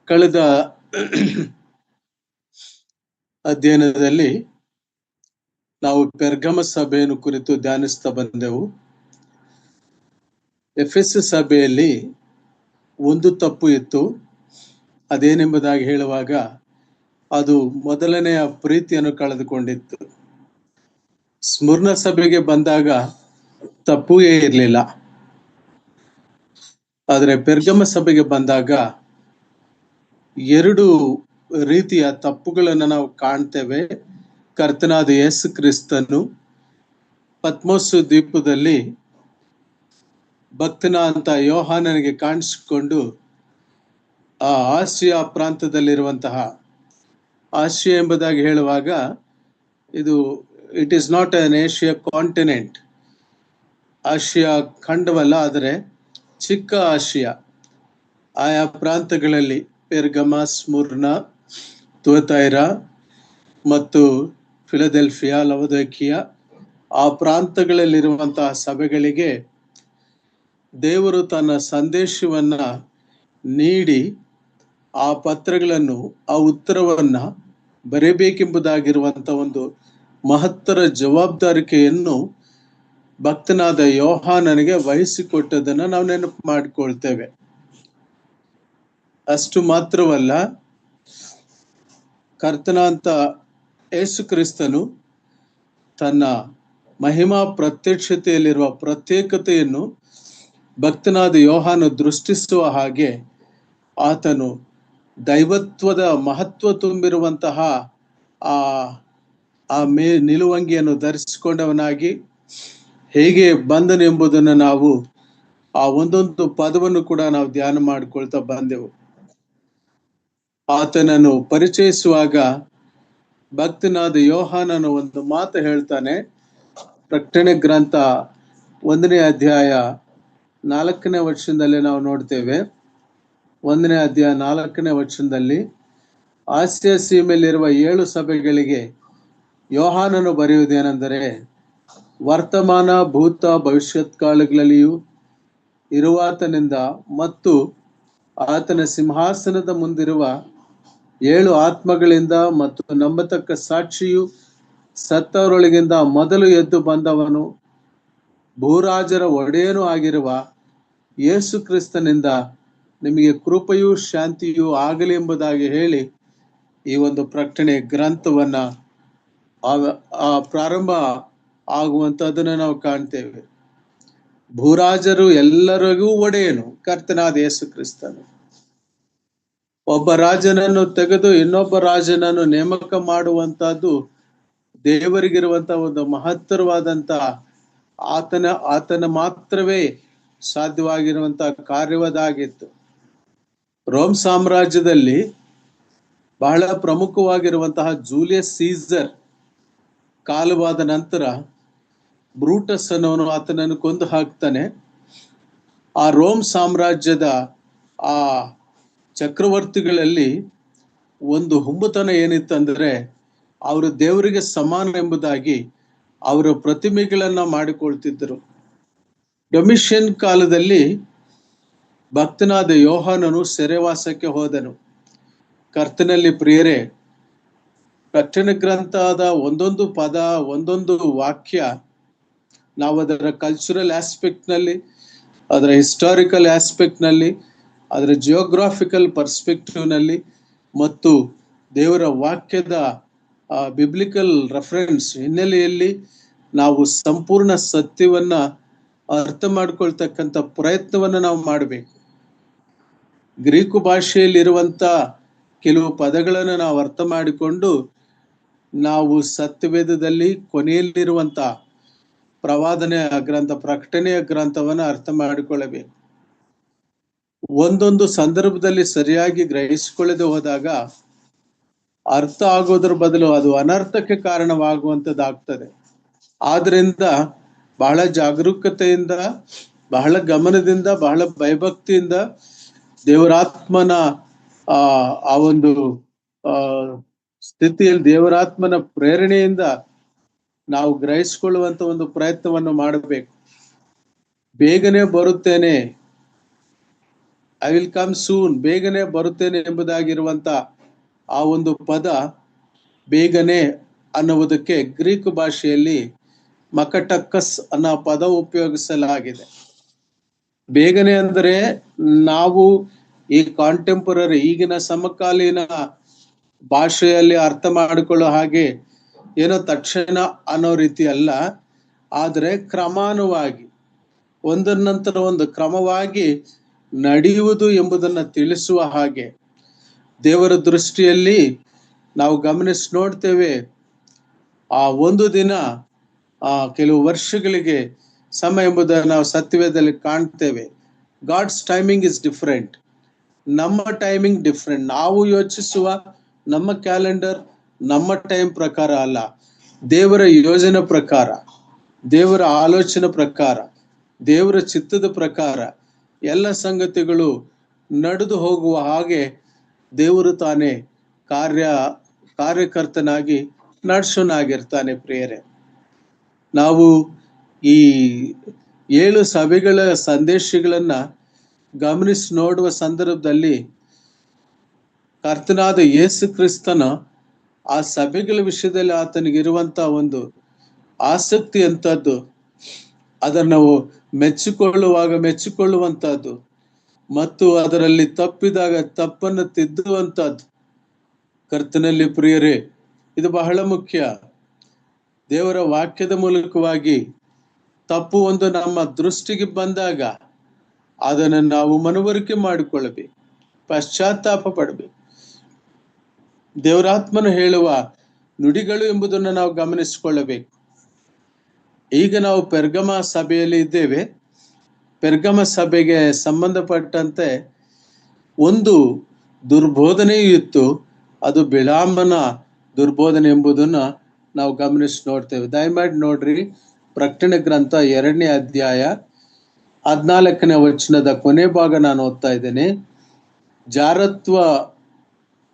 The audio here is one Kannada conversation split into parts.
ಕಳೆದ ಅಧ್ಯಯನದಲ್ಲಿ ನಾವು ಪೆರ್ಗಮ ಸಭೆಯನ್ನು ಕುರಿತು ಧ್ಯಾನಿಸ್ತಾ ಬಂದೆವು. ಎಫೆಸ್ ಸಭೆಯಲ್ಲಿ ಒಂದು ತಪ್ಪು ಇತ್ತು. ಅದೇನೆಂಬುದಾಗಿ ಹೇಳುವಾಗ ಅದು ಮೊದಲನೆಯ ಪ್ರೀತಿಯನ್ನು ಕಳೆದುಕೊಂಡಿತ್ತು. ಸ್ಮುರ್ನ ಸಭೆಗೆ ಬಂದಾಗ ತಪ್ಪೇ ಇರಲಿಲ್ಲ, ಆದರೆ ಪೆರ್ಗಮ ಸಭೆಗೆ ಬಂದಾಗ ಎರಡು ರೀತಿಯ ತಪ್ಪುಗಳನ್ನು ನಾವು ಕಾಣ್ತೇವೆ. ಕರ್ತನಾದ ಯೇಸು ಕ್ರಿಸ್ತನು ಪತ್ಮೋಸ್ ದ್ವೀಪದಲ್ಲಿ ಭಕ್ತನ ಅಂತ ಯೋಹಾನನಿಗೆ ಕಾಣಿಸಿಕೊಂಡು ಆ ಆಸಿಯಾ ಪ್ರಾಂತದಲ್ಲಿರುವಂತಹ, ಆಸಿಯಾ ಎಂಬುದಾಗಿ ಹೇಳುವಾಗ ಇದು it is not an Asia continent, ಆಸಿಯಾ ಖಂಡವಲ್ಲ, ಆದರೆ ಚಿಕ್ಕ ಆಸಿಯಾ, ಆಯಾ ಪ್ರಾಂತಗಳಲ್ಲಿ ಪೆರ್ಗಮ, ಸ್ಮುರ್ನ, ತುವತೈರ ಮತ್ತು ಫಿಲಡೆಲ್ಫಿಯಾ, ಲವೊದಿಕೀಯ ಆ ಪ್ರಾಂತಗಳಲ್ಲಿರುವಂತಹ ಸಭೆಗಳಿಗೆ ದೇವರು ತನ್ನ ಸಂದೇಶವನ್ನ ನೀಡಿ ಆ ಪತ್ರಗಳನ್ನು, ಆ ಉತ್ತರವನ್ನ ಬರೆಯಬೇಕೆಂಬುದಾಗಿರುವಂತ ಒಂದು ಮಹತ್ತರ ಜವಾಬ್ದಾರಿಕೆಯನ್ನು ಭಕ್ತನಾದ ಯೋಹಾನನಿಗೆ ವಹಿಸಿಕೊಟ್ಟದನ್ನು ನಾವು ನೆನಪು ಮಾಡಿಕೊಳ್ತೇವೆ. ಅಷ್ಟು ಮಾತ್ರವಲ್ಲ, ಕರ್ತನಾಂತ ಯೇಸು ಕ್ರಿಸ್ತನು ತನ್ನ ಮಹಿಮಾ ಪ್ರತ್ಯಕ್ಷತೆಯಲ್ಲಿರುವ ಪ್ರತ್ಯೇಕತೆಯನ್ನು ಭಕ್ತನಾದ ಯೋಹಾನ ದೃಷ್ಟಿಸುವ ಹಾಗೆ ಆತನು ದೈವತ್ವದ ಮಹತ್ವ ತುಂಬಿರುವಂತಹ ಆ ನಿಲುವಂಗಿಯನ್ನು ಧರಿಸಿಕೊಂಡವನಾಗಿ ಹೇಗೆ ಬಂದನೆಂಬುದನ್ನು ನಾವು ಆ ಒಂದೊಂದು ಪದವನ್ನು ಕೂಡ ನಾವು ಧ್ಯಾನ ಮಾಡಿಕೊಳ್ತಾ ಬಂದೆವು. ಆತನನ್ನು ಪರಿಚಯಿಸುವಾಗ ಭಕ್ತನಾದ ಯೋಹಾನನು ಒಂದು ಮಾತು ಹೇಳ್ತಾನೆ. ಪ್ರಕಟಣೆ ಗ್ರಂಥ 1ನೇ ಅಧ್ಯಾಯ 4ನೇ ವಚನದಲ್ಲಿ ನಾವು ನೋಡ್ತೇವೆ. 1ನೇ ಅಧ್ಯಾಯ 4ನೇ ವಚನದಲ್ಲಿ, ಆಸಿಯಾ ಸೀಮೆಯಲ್ಲಿರುವ 7 ಸಭೆಗಳಿಗೆ ಯೋಹಾನನು ಬರೆಯುವುದೇನೆಂದರೆ, ವರ್ತಮಾನ, ಭೂತ, ಭವಿಷ್ಯತ್ ಕಾಲಗಳಲ್ಲಿಯೂ ಇರುವಾತನಿಂದ ಮತ್ತು ಆತನ ಸಿಂಹಾಸನದ ಮುಂದಿರುವ 7 ಆತ್ಮಗಳಿಂದ ಮತ್ತು ನಂಬತಕ್ಕ ಸಾಕ್ಷಿಯು ಸತ್ತವರೊಳಗಿಂದ ಮೊದಲು ಎದ್ದು ಬಂದವನು, ಭೂರಾಜರ ಒಡೆಯನೂ ಆಗಿರುವ ಯೇಸು ಕ್ರಿಸ್ತನಿಂದ ನಿಮಗೆ ಕೃಪೆಯೂ ಶಾಂತಿಯೂ ಆಗಲಿ ಎಂಬುದಾಗಿ ಹೇಳಿ ಈ ಒಂದು ಪ್ರಕಟಣೆ ಗ್ರಂಥವನ್ನ ಪ್ರಾರಂಭ ಆಗುವಂತದನ್ನು ನಾವು ಕಾಣ್ತೇವೆ. ಭೂರಾಜರು ಎಲ್ಲರಿಗೂ ಒಡೆಯನು ಕರ್ತನಾದ ಯೇಸು ಕ್ರಿಸ್ತನು. ಒಬ್ಬ ರಾಜನನ್ನು ತೆಗೆದು ಇನ್ನೊಬ್ಬ ರಾಜನನ್ನು ನೇಮಕ ಮಾಡುವಂತಹದ್ದು ದೇವರಿಗಿರುವಂತಹ ಒಂದು ಮಹತ್ತರವಾದಂತ ಆತನ ಮಾತ್ರವೇ ಸಾಧ್ಯವಾಗಿರುವಂತಹ ಕಾರ್ಯವದಾಗಿತ್ತು. ರೋಮ್ ಸಾಮ್ರಾಜ್ಯದಲ್ಲಿ ಬಹಳ ಪ್ರಮುಖವಾಗಿರುವಂತಹ ಜೂಲಿಯಸ್ ಸೀಸರ್ ಕಾಲವಾದ ನಂತರ ಬ್ರೂಟಸ್ ಅನ್ನೋನು ಆತನನ್ನು ಕೊಂದು ಹಾಕ್ತಾನೆ. ಆ ರೋಮ್ ಸಾಮ್ರಾಜ್ಯದ ಆ ಚಕ್ರವರ್ತಿಗಳಲ್ಲಿ ಒಂದು ಹುಂಬತನ ಏನಿತ್ತಂದ್ರೆ, ಅವರು ದೇವರಿಗೆ ಸಮಾನ ಎಂಬುದಾಗಿ ಅವರ ಪ್ರತಿಮೆಗಳನ್ನ ಮಾಡಿಕೊಳ್ತಿದ್ದರು. ಡೊಮಿಷಿಯನ್ ಕಾಲದಲ್ಲಿ ಭಕ್ತನಾದ ಯೋಹಾನನು ಸೆರೆವಾಸಕ್ಕೆ ಹೋದನು. ಕರ್ತನಲ್ಲಿ ಪ್ರಿಯರೇ, ಪ್ರಕಟಣೆ ಗ್ರಂಥದ ಒಂದೊಂದು ಪದ, ಒಂದೊಂದು ವಾಕ್ಯ ನಾವು ಅದರ ಕಲ್ಚರಲ್ ಆಸ್ಪೆಕ್ಟ್ನಲ್ಲಿ, ಅದರ ಹಿಸ್ಟಾರಿಕಲ್ ಆಸ್ಪೆಕ್ಟ್ನಲ್ಲಿ, ಅದರ ಜಿಯೋಗ್ರಾಫಿಕಲ್ ಪರ್ಸ್ಪೆಕ್ಟಿವ್ನಲ್ಲಿ ಮತ್ತು ದೇವರ ವಾಕ್ಯದ ಬಿಬ್ಲಿಕಲ್ ರೆಫರೆನ್ಸ್ ಹಿನ್ನೆಲೆಯಲ್ಲಿ ನಾವು ಸಂಪೂರ್ಣ ಸತ್ಯವನ್ನ ಅರ್ಥ ಮಾಡ್ಕೊಳ್ತಕ್ಕಂಥ ಪ್ರಯತ್ನವನ್ನು ನಾವು ಮಾಡಬೇಕು. ಗ್ರೀಕು ಭಾಷೆಯಲ್ಲಿರುವಂತ ಕೆಲವು ಪದಗಳನ್ನು ನಾವು ಅರ್ಥ ಮಾಡಿಕೊಂಡು ನಾವು ಸತ್ಯವೇದದಲ್ಲಿ ಕೊನೆಯಲ್ಲಿರುವಂತ ಪ್ರವಾದನೆಯ ಗ್ರಂಥ, ಪ್ರಕಟಣೆಯ ಗ್ರಂಥವನ್ನು ಅರ್ಥ ಮಾಡಿಕೊಳ್ಳಬೇಕು. ಒಂದೊಂದು ಸಂದರ್ಭದಲ್ಲಿ ಸರಿಯಾಗಿ ಗ್ರಹಿಸಿಕೊಳ್ಳದೆ ಹೋದಾಗ ಅರ್ಥ ಆಗೋದ್ರ ಬದಲು ಅದು ಅನರ್ಥಕ್ಕೆ ಕಾರಣವಾಗುವಂಥದ್ದಾಗ್ತದೆ. ಆದ್ರಿಂದ ಬಹಳ ಜಾಗರೂಕತೆಯಿಂದ, ಬಹಳ ಗಮನದಿಂದ, ಬಹಳ ಭಯಭಕ್ತಿಯಿಂದ ದೇವರಾತ್ಮನ ಆ ಒಂದು ಸ್ಥಿತಿಯಲ್ಲಿ ದೇವರಾತ್ಮನ ಪ್ರೇರಣೆಯಿಂದ ನಾವು ಗ್ರಹಿಸಿಕೊಳ್ಳುವಂತ ಒಂದು ಪ್ರಯತ್ನವನ್ನು ಮಾಡಬೇಕು. ಬೇಗನೆ ಬರುತ್ತೇನೆ, ಐ ವಿಲ್ ಕಮ್ ಸೂನ್, ಬೇಗನೆ ಬರುತ್ತೇನೆ ಎಂಬುದಾಗಿರುವಂತ ಆ ಒಂದು ಪದ ಬೇಗನೆ ಅನ್ನುವುದಕ್ಕೆ ಗ್ರೀಕ್ ಭಾಷೆಯಲ್ಲಿ ಮಕಟಕ್ಕಸ್ ಅನ್ನೋ ಪದ ಉಪಯೋಗಿಸಲಾಗಿದೆ. ಬೇಗನೆ ಅಂದರೆ ನಾವು ಈ ಕಾಂಟೆಂಪರರಿ, ಈಗಿನ ಸಮಕಾಲೀನ ಭಾಷೆಯಲ್ಲಿ ಅರ್ಥ ಮಾಡಿಕೊಳ್ಳೋ ಹಾಗೆ ಏನೋ ತಕ್ಷಣ ಅನ್ನೋ ರೀತಿ ಅಲ್ಲ, ಆದರೆ ಕ್ರಮಾನುವಾಗಿ ಒಂದರ ನಂತರ ಒಂದು ಕ್ರಮವಾಗಿ ನಡೆಯುವುದು ಎಂಬುದನ್ನು ತಿಳಿಸುವ ಹಾಗೆ ದೇವರ ದೃಷ್ಟಿಯಲ್ಲಿ ನಾವು ಗಮನಿಸಿ ನೋಡ್ತೇವೆ. ಆ ಒಂದು ದಿನ ಕೆಲವು ವರ್ಷಗಳಿಗೆ ಸಮ ಎಂಬುದನ್ನು ನಾವು ಸತ್ಯವೇದದಲ್ಲಿ ಕಾಣ್ತೇವೆ. ಗಾಡ್ಸ್ ಟೈಮಿಂಗ್ ಇಸ್ ಡಿಫ್ರೆಂಟ್, ನಮ್ಮ ಟೈಮಿಂಗ್ ಡಿಫ್ರೆಂಟ್. ನಾವು ಯೋಚಿಸುವ ನಮ್ಮ ಕ್ಯಾಲೆಂಡರ್ ನಮ್ಮ ಟೈಮ್ ಪ್ರಕಾರ ಅಲ್ಲ, ದೇವರ ಯೋಜನೆ ಪ್ರಕಾರ, ದೇವರ ಆಲೋಚನೆ ಪ್ರಕಾರ, ದೇವರ ಚಿತ್ತದ ಪ್ರಕಾರ ಎಲ್ಲ ಸಂಗತಿಗಳು ನಡೆದು ಹೋಗುವ ಹಾಗೆ ದೇವರು ತಾನೇ ಕಾರ್ಯಕರ್ತನಾಗಿ ನಡೆಸೋನಾಗಿರ್ತಾನೆ. ಪ್ರಿಯರೇ, ನಾವು ಈ 7 ಸಭೆಗಳ ಸಂದೇಶಗಳನ್ನ ಗಮನಿಸಿ ನೋಡುವ ಸಂದರ್ಭದಲ್ಲಿ ಕರ್ತನಾದ ಯೇಸು ಕ್ರಿಸ್ತನ ಆ ಸಭೆಗಳ ವಿಷಯದಲ್ಲಿ ಆತನಿಗಿರುವಂತ ಒಂದು ಆಸಕ್ತಿ ಅಂತದ್ದು, ಅದನ್ನು ನಾವು ಮೆಚ್ಚಿಕೊಳ್ಳುವಂತಹದ್ದು ಮತ್ತು ಅದರಲ್ಲಿ ತಪ್ಪಿದಾಗ ತಪ್ಪನ್ನು ತಿದ್ದುವಂತಹದ್ದು. ಕರ್ತನಲ್ಲಿ ಪ್ರಿಯರೇ, ಇದು ಬಹಳ ಮುಖ್ಯ. ದೇವರ ವಾಕ್ಯದ ಮೂಲಕವಾಗಿ ತಪ್ಪು ಒಂದು ನಮ್ಮ ದೃಷ್ಟಿಗೆ ಬಂದಾಗ ಅದನ್ನು ನಾವು ಮನವರಿಕೆ ಮಾಡಿಕೊಳ್ಳಬೇಕು, ಪಶ್ಚಾತ್ತಾಪ ಪಡಬೇಕು. ದೇವರಾತ್ಮನು ಹೇಳುವ ನುಡಿಗಳು ಎಂಬುದನ್ನು ನಾವು ಗಮನಿಸಿಕೊಳ್ಳಬೇಕು. ಈಗ ನಾವು ಪೆರ್ಗಮ ಸಭೆಯಲ್ಲಿ ಇದ್ದೇವೆ. ಪೆರ್ಗಮ ಸಭೆಗೆ ಸಂಬಂಧಪಟ್ಟಂತೆ ಒಂದು ದುರ್ಬೋಧನೆಯೂ ಇತ್ತು, ಅದು ಬಿಳಾಮನ ದುರ್ಬೋಧನೆ ಎಂಬುದನ್ನು ನಾವು ಗಮನಿಸಿ ನೋಡ್ತೇವೆ. ದಯಮಾಡಿ ನೋಡ್ರಿ, ಪ್ರಕಟಣೆ ಗ್ರಂಥ 2ನೇ ಅಧ್ಯಾಯ 14ನೇ ವಚನದ ಕೊನೆ ಭಾಗ ನಾನು ಓದ್ತಾ ಇದ್ದೇನೆ. ಜಾರತ್ವ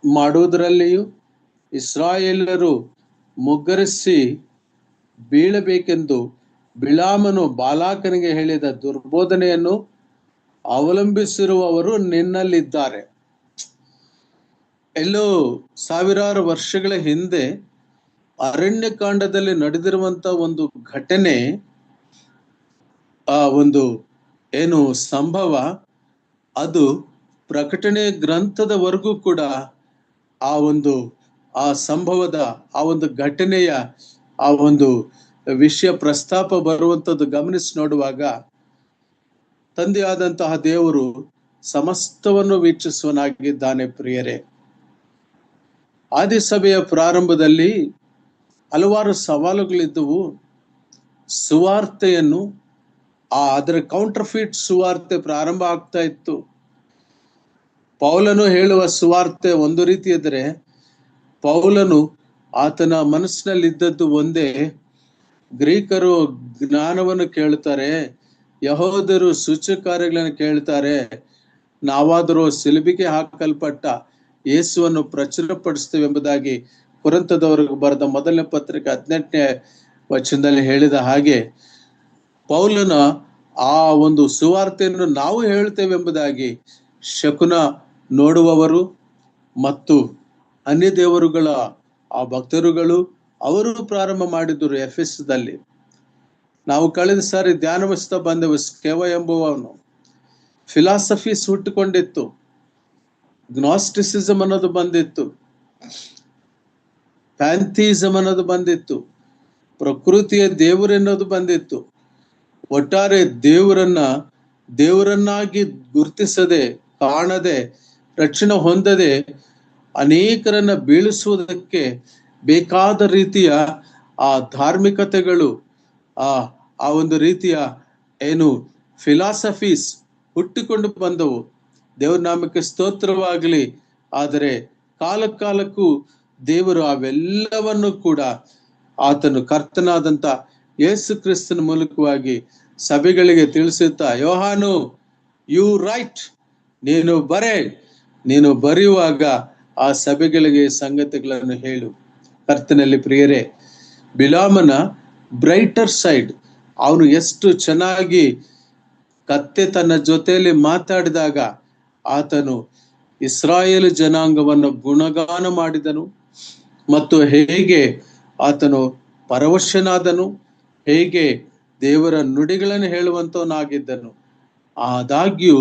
ಮಾಡುವುದರಲ್ಲಿಯೂ ಇಸ್ರಾಯೇಲರು ಮುಗ್ಗರಿಸಿ ಬೀಳಬೇಕೆಂದು ಬಿಳಾಮನು ಬಾಲಾಕನಿಗೆ ಹೇಳಿದ ದುರ್ಬೋಧನೆಯನ್ನು ಅವಲಂಬಿಸಿರುವವರು ನಿನ್ನಲ್ಲಿದ್ದಾರೆ. ಎಲ್ಲೋ ಸಾವಿರಾರು ವರ್ಷಗಳ ಹಿಂದೆ ಅರಣ್ಯಕಾಂಡದಲ್ಲಿ ನಡೆದಿರುವಂತ ಒಂದು ಘಟನೆ, ಆ ಒಂದು ಏನು ಸಂಭವ, ಅದು ಪ್ರಕಟಣೆ ಗ್ರಂಥದವರೆಗೂ ಕೂಡ ಆ ಸಂಭವದ ಆ ಒಂದು ಘಟನೆಯ ಆ ಒಂದು ವಿಷಯ ಪ್ರಸ್ತಾಪ ಬರುವಂಥದ್ದು ಗಮನಿಸಿ ನೋಡುವಾಗ ತಂದೆಯಾದಂತಹ ದೇವರು ಸಮಸ್ತವನ್ನು ವೀಕ್ಷಿಸುವನಾಗಿದ್ದಾನೆ. ಪ್ರಿಯರೇ, ಆದಿಸಭೆಯ ಪ್ರಾರಂಭದಲ್ಲಿ ಹಲವಾರು ಸವಾಲುಗಳಿದ್ದವು. ಸುವಾರ್ತೆಯನ್ನು ಅದರ ಕೌಂಟರ್ಫೀಟ್ ಸುವಾರ್ತೆ ಪ್ರಾರಂಭ ಆಗ್ತಾ ಇತ್ತು. ಪೌಲನು ಹೇಳುವ ಸುವಾರ್ತೆ ಒಂದು ರೀತಿ ಇದ್ದರೆ, ಪೌಲನು ಆತನ ಮನಸ್ಸಿನಲ್ಲಿದ್ದದ್ದು ಒಂದೇ. ಗ್ರೀಕರು ಜ್ಞಾನವನ್ನು ಕೇಳ್ತಾರೆ, ಯಹೂದರು ಸೂಚಕ ಕಾರ್ಯಗಳನ್ನು ಕೇಳ್ತಾರೆ, ನಾವಾದರೂ ಸಿಲುಬೆಗೆ ಹಾಕಲ್ಪಟ್ಟ ಯೇಸುವನ್ನು ಪ್ರಚುರಪಡಿಸ್ತೇವೆ ಎಂಬುದಾಗಿ ಕೊರಿಂಥದವರಿಗೆ ಬರೆದ ಮೊದಲನೇ ಪತ್ರಿಕೆ 18ನೇ ವಚನದಲ್ಲಿ ಹೇಳಿದ ಹಾಗೆ ಪೌಲನ ಆ ಒಂದು ಸುವಾರ್ತೆಯನ್ನು ನಾವು ಹೇಳ್ತೇವೆ ಎಂಬುದಾಗಿ ಶಕುನ ನೋಡುವವರು ಮತ್ತು ಅನ್ಯ ದೇವರುಗಳ ಆ ಭಕ್ತರುಗಳು ಅವರು ಪ್ರಾರಂಭ ಮಾಡಿದ್ರು. ಎಫೆಸದಲ್ಲಿ ನಾವು ಕಳೆದ ಸಾರಿ ಧ್ಯಾನವಸ್ತಾ ಬಂದೆವು. ಸ್ಕೆವ ಎಂಬುವವನು ಫಿಲಾಸಫೀಸ್ ಹುಟ್ಟಿಕೊಂಡಿತ್ತು, ಗ್ನಾಸ್ಟಿಸಿಸಮ್ ಅನ್ನೋದು ಬಂದಿತ್ತು, ಪ್ಯಾಂಥಿಸಮ್ ಅನ್ನೋದು ಬಂದಿತ್ತು, ಪ್ರಕೃತಿಯ ದೇವರೆನ್ನೋದು ಬಂದಿತ್ತು. ಒಟ್ಟಾರೆ ದೇವರನ್ನಾಗಿ ಗುರುತಿಸದೆ, ಕಾಣದೆ, ರಕ್ಷಣೆ ಹೊಂದದೆ ಅನೇಕರನ್ನ ಬೀಳಿಸುವುದಕ್ಕೆ ಬೇಕಾದ ರೀತಿಯ ಆ ಧಾರ್ಮಿಕತೆಗಳು, ಆ ಒಂದು ರೀತಿಯ ಏನು ಫಿಲಾಸಫೀಸ್ ಹುಟ್ಟಿಕೊಂಡು ಬಂದವು. ದೇವರ ನಾಮಕ್ಕೆ ಸ್ತೋತ್ರವಾಗಲಿ. ಆದರೆ ಕಾಲಕ್ಕೂ ದೇವರು ಅವೆಲ್ಲವನ್ನು ಕೂಡ ಆತನು ಕರ್ತನಾದಂತ ಯೇಸು ಕ್ರಿಸ್ತನ ಮೂಲಕವಾಗಿ ಸಭೆಗಳಿಗೆ ತಿಳಿಸುತ್ತಾ, ಯೋಹಾನು ಯು ರೈಟ್, ನೀನು ಬರೆಯುವಾಗ ಆ ಸಭೆಗಳಿಗೆ ಸಂಗತಿಗಳನ್ನು ಹೇಳು. ಕರ್ತನಲ್ಲಿ ಪ್ರಿಯರೇ, ಬಿಳಾಮನ ಬ್ರೈಟರ್ ಸೈಡ್, ಅವನು ಎಷ್ಟು ಚೆನ್ನಾಗಿ ಕತ್ತೆ ತನ್ನ ಜೊತೆಯಲ್ಲಿ ಮಾತಾಡಿದಾಗ ಆತನು ಇಸ್ರಾಯೇಲ್ ಜನಾಂಗವನ್ನು ಗುಣಗಾನ ಮಾಡಿದನು ಮತ್ತು ಹೇಗೆ ಆತನು ಪರವಶನಾದನು, ಹೇಗೆ ದೇವರ ನುಡಿಗಳನ್ನು ಹೇಳುವಂತವನಾಗಿದ್ದನು. ಆದಾಗ್ಯೂ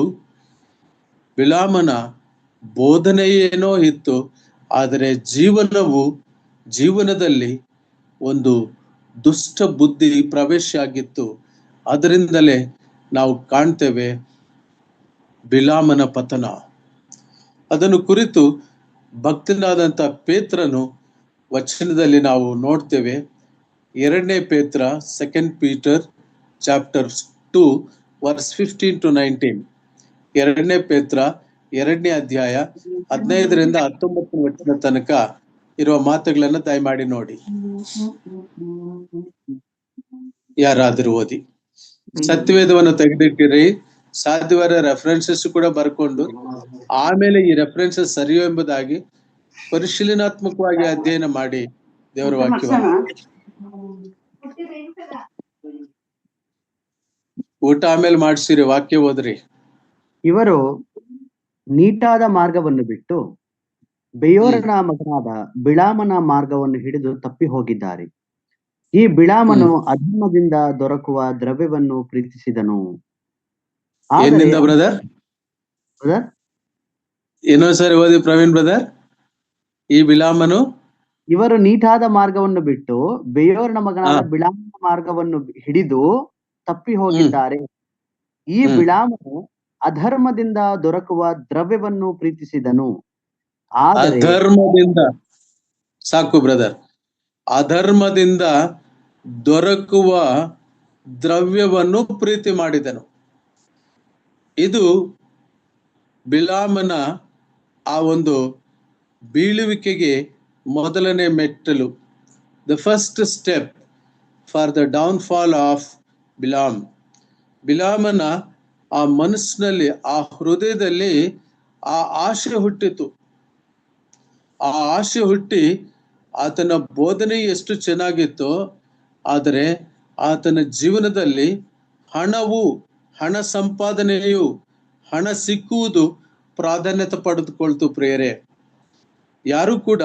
ಬಿಳಾಮನ ಬೋಧನೆಯೇನೋ ಇತ್ತು, ಆದರೆ ಜೀವನದಲ್ಲಿ ಒಂದು ದುಷ್ಟ ಬುದ್ಧಿ ಪ್ರವೇಶ ಆಗಿತ್ತು. ಅದರಿಂದಲೇ ನಾವು ಕಾಣ್ತೇವೆ ಬಿಳಾಮನ ಪತನ. ಅದನ್ನು ಕುರಿತು ಭಕ್ತನಾದಂಥ ಪೇತ್ರನು ವಚನದಲ್ಲಿ ನಾವು ನೋಡ್ತೇವೆ. 2 ಪೇತ್ರ, 2 Peter ಚಾಪ್ಟರ್ 2 ವರ್ಸ್ 15 to 19. 2 ಪೇತ್ರ 2ನೇ ಅಧ್ಯಾಯ 15ರಿಂದ 19 ವಚನ ತನಕ ಇರುವ ಮಾತುಗಳನ್ನು ದಯಮಾಡಿ ನೋಡಿ. ಯಾರಾದರೂ ಓದಿ. ಸತ್ಯವೇದವನ್ನು ತೆಗೆದಿಟ್ಟಿರಿ, ಸಾಧ್ಯವಾದ ರೆಫರೆನ್ಸಸ್ ಕೂಡ ಬರ್ಕೊಂಡು ಆಮೇಲೆ ಈ ರೆಫರೆನ್ಸಸ್ ಸರಿಯೋ ಎಂಬುದಾಗಿ ಪರಿಶೀಲನಾತ್ಮಕವಾಗಿ ಅಧ್ಯಯನ ಮಾಡಿ ದೇವರ ವಾಕ್ಯವನ್ನು. ಊಟ ಆಮೇಲೆ ಮಾಡ್ಸಿರಿ, ವಾಕ್ಯ ಓದ್ರಿ. ಇವರು ನೀಟಾದ ಮಾರ್ಗವನ್ನು ಬಿಟ್ಟು ಬೆಯೋರನ ಮಗನಾದ ಬಿಳಾಮನ ಮಾರ್ಗವನ್ನು ಹಿಡಿದು ತಪ್ಪಿ ಹೋಗಿದ್ದಾರೆ. ಈ ಬಿಳಾಮನು ಅಧರ್ಮದಿಂದ ದೊರಕುವ ದ್ರವ್ಯವನ್ನು ಪ್ರೀತಿಸಿದನು. ಏನಿಂದ ಬ್ರದರ್? ಇನ್ನೊಂದು ಸರಿ ಓದಿ ಪ್ರವೀಣ್ ಬ್ರದರ್. ಈ ಬಿಳಾಮನು ಇವರು ನೀಟಾದ ಮಾರ್ಗವನ್ನು ಬಿಟ್ಟು ಬೆಯೋರನ ಮಗನಾದ ಬಿಳಾಮನ ಮಾರ್ಗವನ್ನು ಹಿಡಿದು ತಪ್ಪಿ ಹೋಗಿದ್ದಾರೆ. ಈ ಬಿಳಾಮನು ಅಧರ್ಮದಿಂದ ದೊರಕುವ ದ್ರವ್ಯವನ್ನು ಪ್ರೀತಿಸಿದನು. ಅಧರ್ಮದಿಂದ, ಸಾಕು ಬ್ರದರ್, ಅಧರ್ಮದಿಂದ ದೊರಕುವ ದ್ರವ್ಯವನ್ನು ಪ್ರೀತಿ ಮಾಡಿದನು. ಇದು ಬಿಳಾಮನ ಆ ಒಂದು ಬೀಳುವಿಕೆಗೆ ಮೊದಲನೇ ಮೆಟ್ಟಲು. The first step for the downfall of Balaam. ಬಿಳಾಮನ ಆ ಮನಸ್ಸಿನಲ್ಲಿ, ಆ ಹೃದಯದಲ್ಲಿ ಆ ಆಶೆ ಹುಟ್ಟಿತು. ಆ ಆಶೆ ಹುಟ್ಟಿ ಆತನ ಬೋಧನೆ ಎಷ್ಟು ಚೆನ್ನಾಗಿತ್ತು, ಆದರೆ ಆತನ ಜೀವನದಲ್ಲಿ ಹಣ ಸಂಪಾದನೆಯು, ಹಣ ಸಿಕ್ಕುವುದು ಪ್ರಾಧಾನ್ಯತೆ ಪಡೆದುಕೊಳ್ತು. ಪ್ರಿಯರೇ, ಯಾರು ಕೂಡ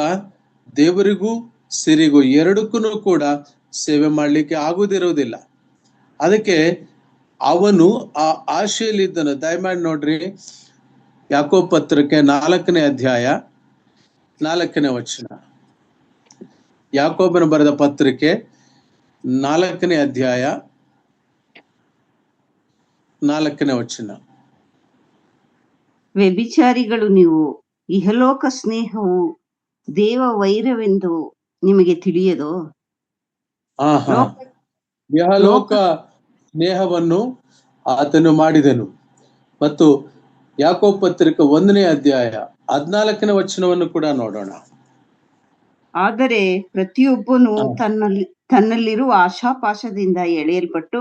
ದೇವರಿಗೂ ಸಿರಿಗೂ ಎರಡಕ್ಕೂ ಕೂಡ ಸೇವೆ ಮಾಡಲಿಕ್ಕೆ ಆಗುದಿರುವುದಿಲ್ಲ. ಅದಕ್ಕೆ ಅವನು ಆ ಆಶೆಯಲ್ಲಿದ್ದನು. ದಯಮಾಡಿ ನೋಡ್ರಿ, ಯಾಕೋಬ ಪತ್ರಕ್ಕೆ 4ನೇ ಅಧ್ಯಾಯ 4ನೇ ವಚನ. ಯಾಕೋಬನ ಬರೆದ ಪತ್ರಿಕೆ 4ನೇ ಅಧ್ಯಾಯ 4ನೇ ವಚನ. ವ್ಯಭಿಚಾರಿಗಳು ನೀವು, ಇಹಲೋಕ ಸ್ನೇಹವು ದೇವ ವೈರವೆಂದು ನಿಮಗೆ ತಿಳಿಯದೋ? ಇಹಲೋಕ ಸ್ನೇಹವನ್ನು ಆತನು ಮಾಡಿದನು. ಮತ್ತು ಯಾಕೋಬ ಪತ್ರಿಕೆ 1ನೇ ಅಧ್ಯಾಯ 14ನೇ ವಚನವನ್ನು ಕೂಡ ನೋಡೋಣ. ಆದರೆ ಪ್ರತಿಯೊಬ್ಬನು ತನ್ನಲ್ಲಿರುವ ಆಶಾಪಾಶದಿಂದ ಎಳೆಯಲ್ಪಟ್ಟು